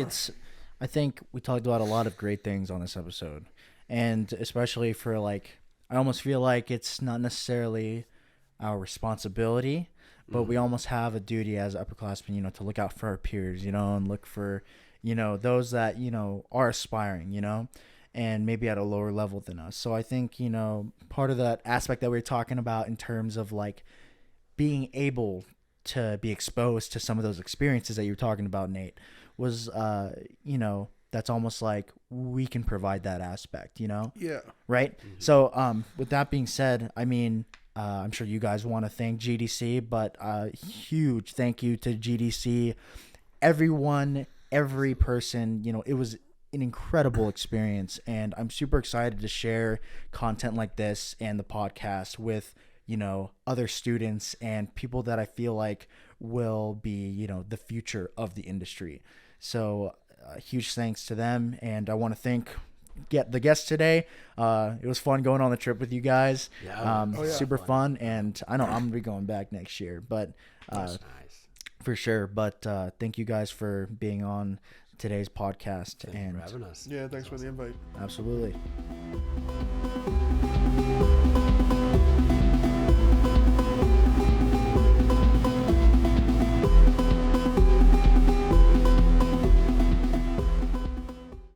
[SPEAKER 1] we talked about a lot of great things on this episode, and especially for like, I almost feel like it's not necessarily our responsibility, but we almost have a duty as upperclassmen, to look out for our peers, and look for those that, are aspiring, and maybe at a lower level than us. So I think, part of that aspect that we were talking about in terms of like being able to be exposed to some of those experiences that you were talking about, Nate, was, that's almost like we can provide that aspect,
[SPEAKER 2] Yeah.
[SPEAKER 1] Right. Mm-hmm. So with that being said, I mean, I'm sure you guys want to thank GDC, but huge thank you to GDC, everyone, every person. It was an incredible experience, and I'm super excited to share content like this and the podcast with other students and people that I feel like will be the future of the industry. So huge thanks to them, and I want to thank the guests today. It was fun going on the trip with you guys.
[SPEAKER 3] Yeah.
[SPEAKER 1] Super fun, and I know I'm gonna be going back next year, but
[SPEAKER 3] Nice.
[SPEAKER 1] for sure. But thank you guys for being on today's podcast.
[SPEAKER 3] Thank you
[SPEAKER 1] and
[SPEAKER 3] for having us.
[SPEAKER 2] Yeah, thanks for the invite.
[SPEAKER 1] absolutely.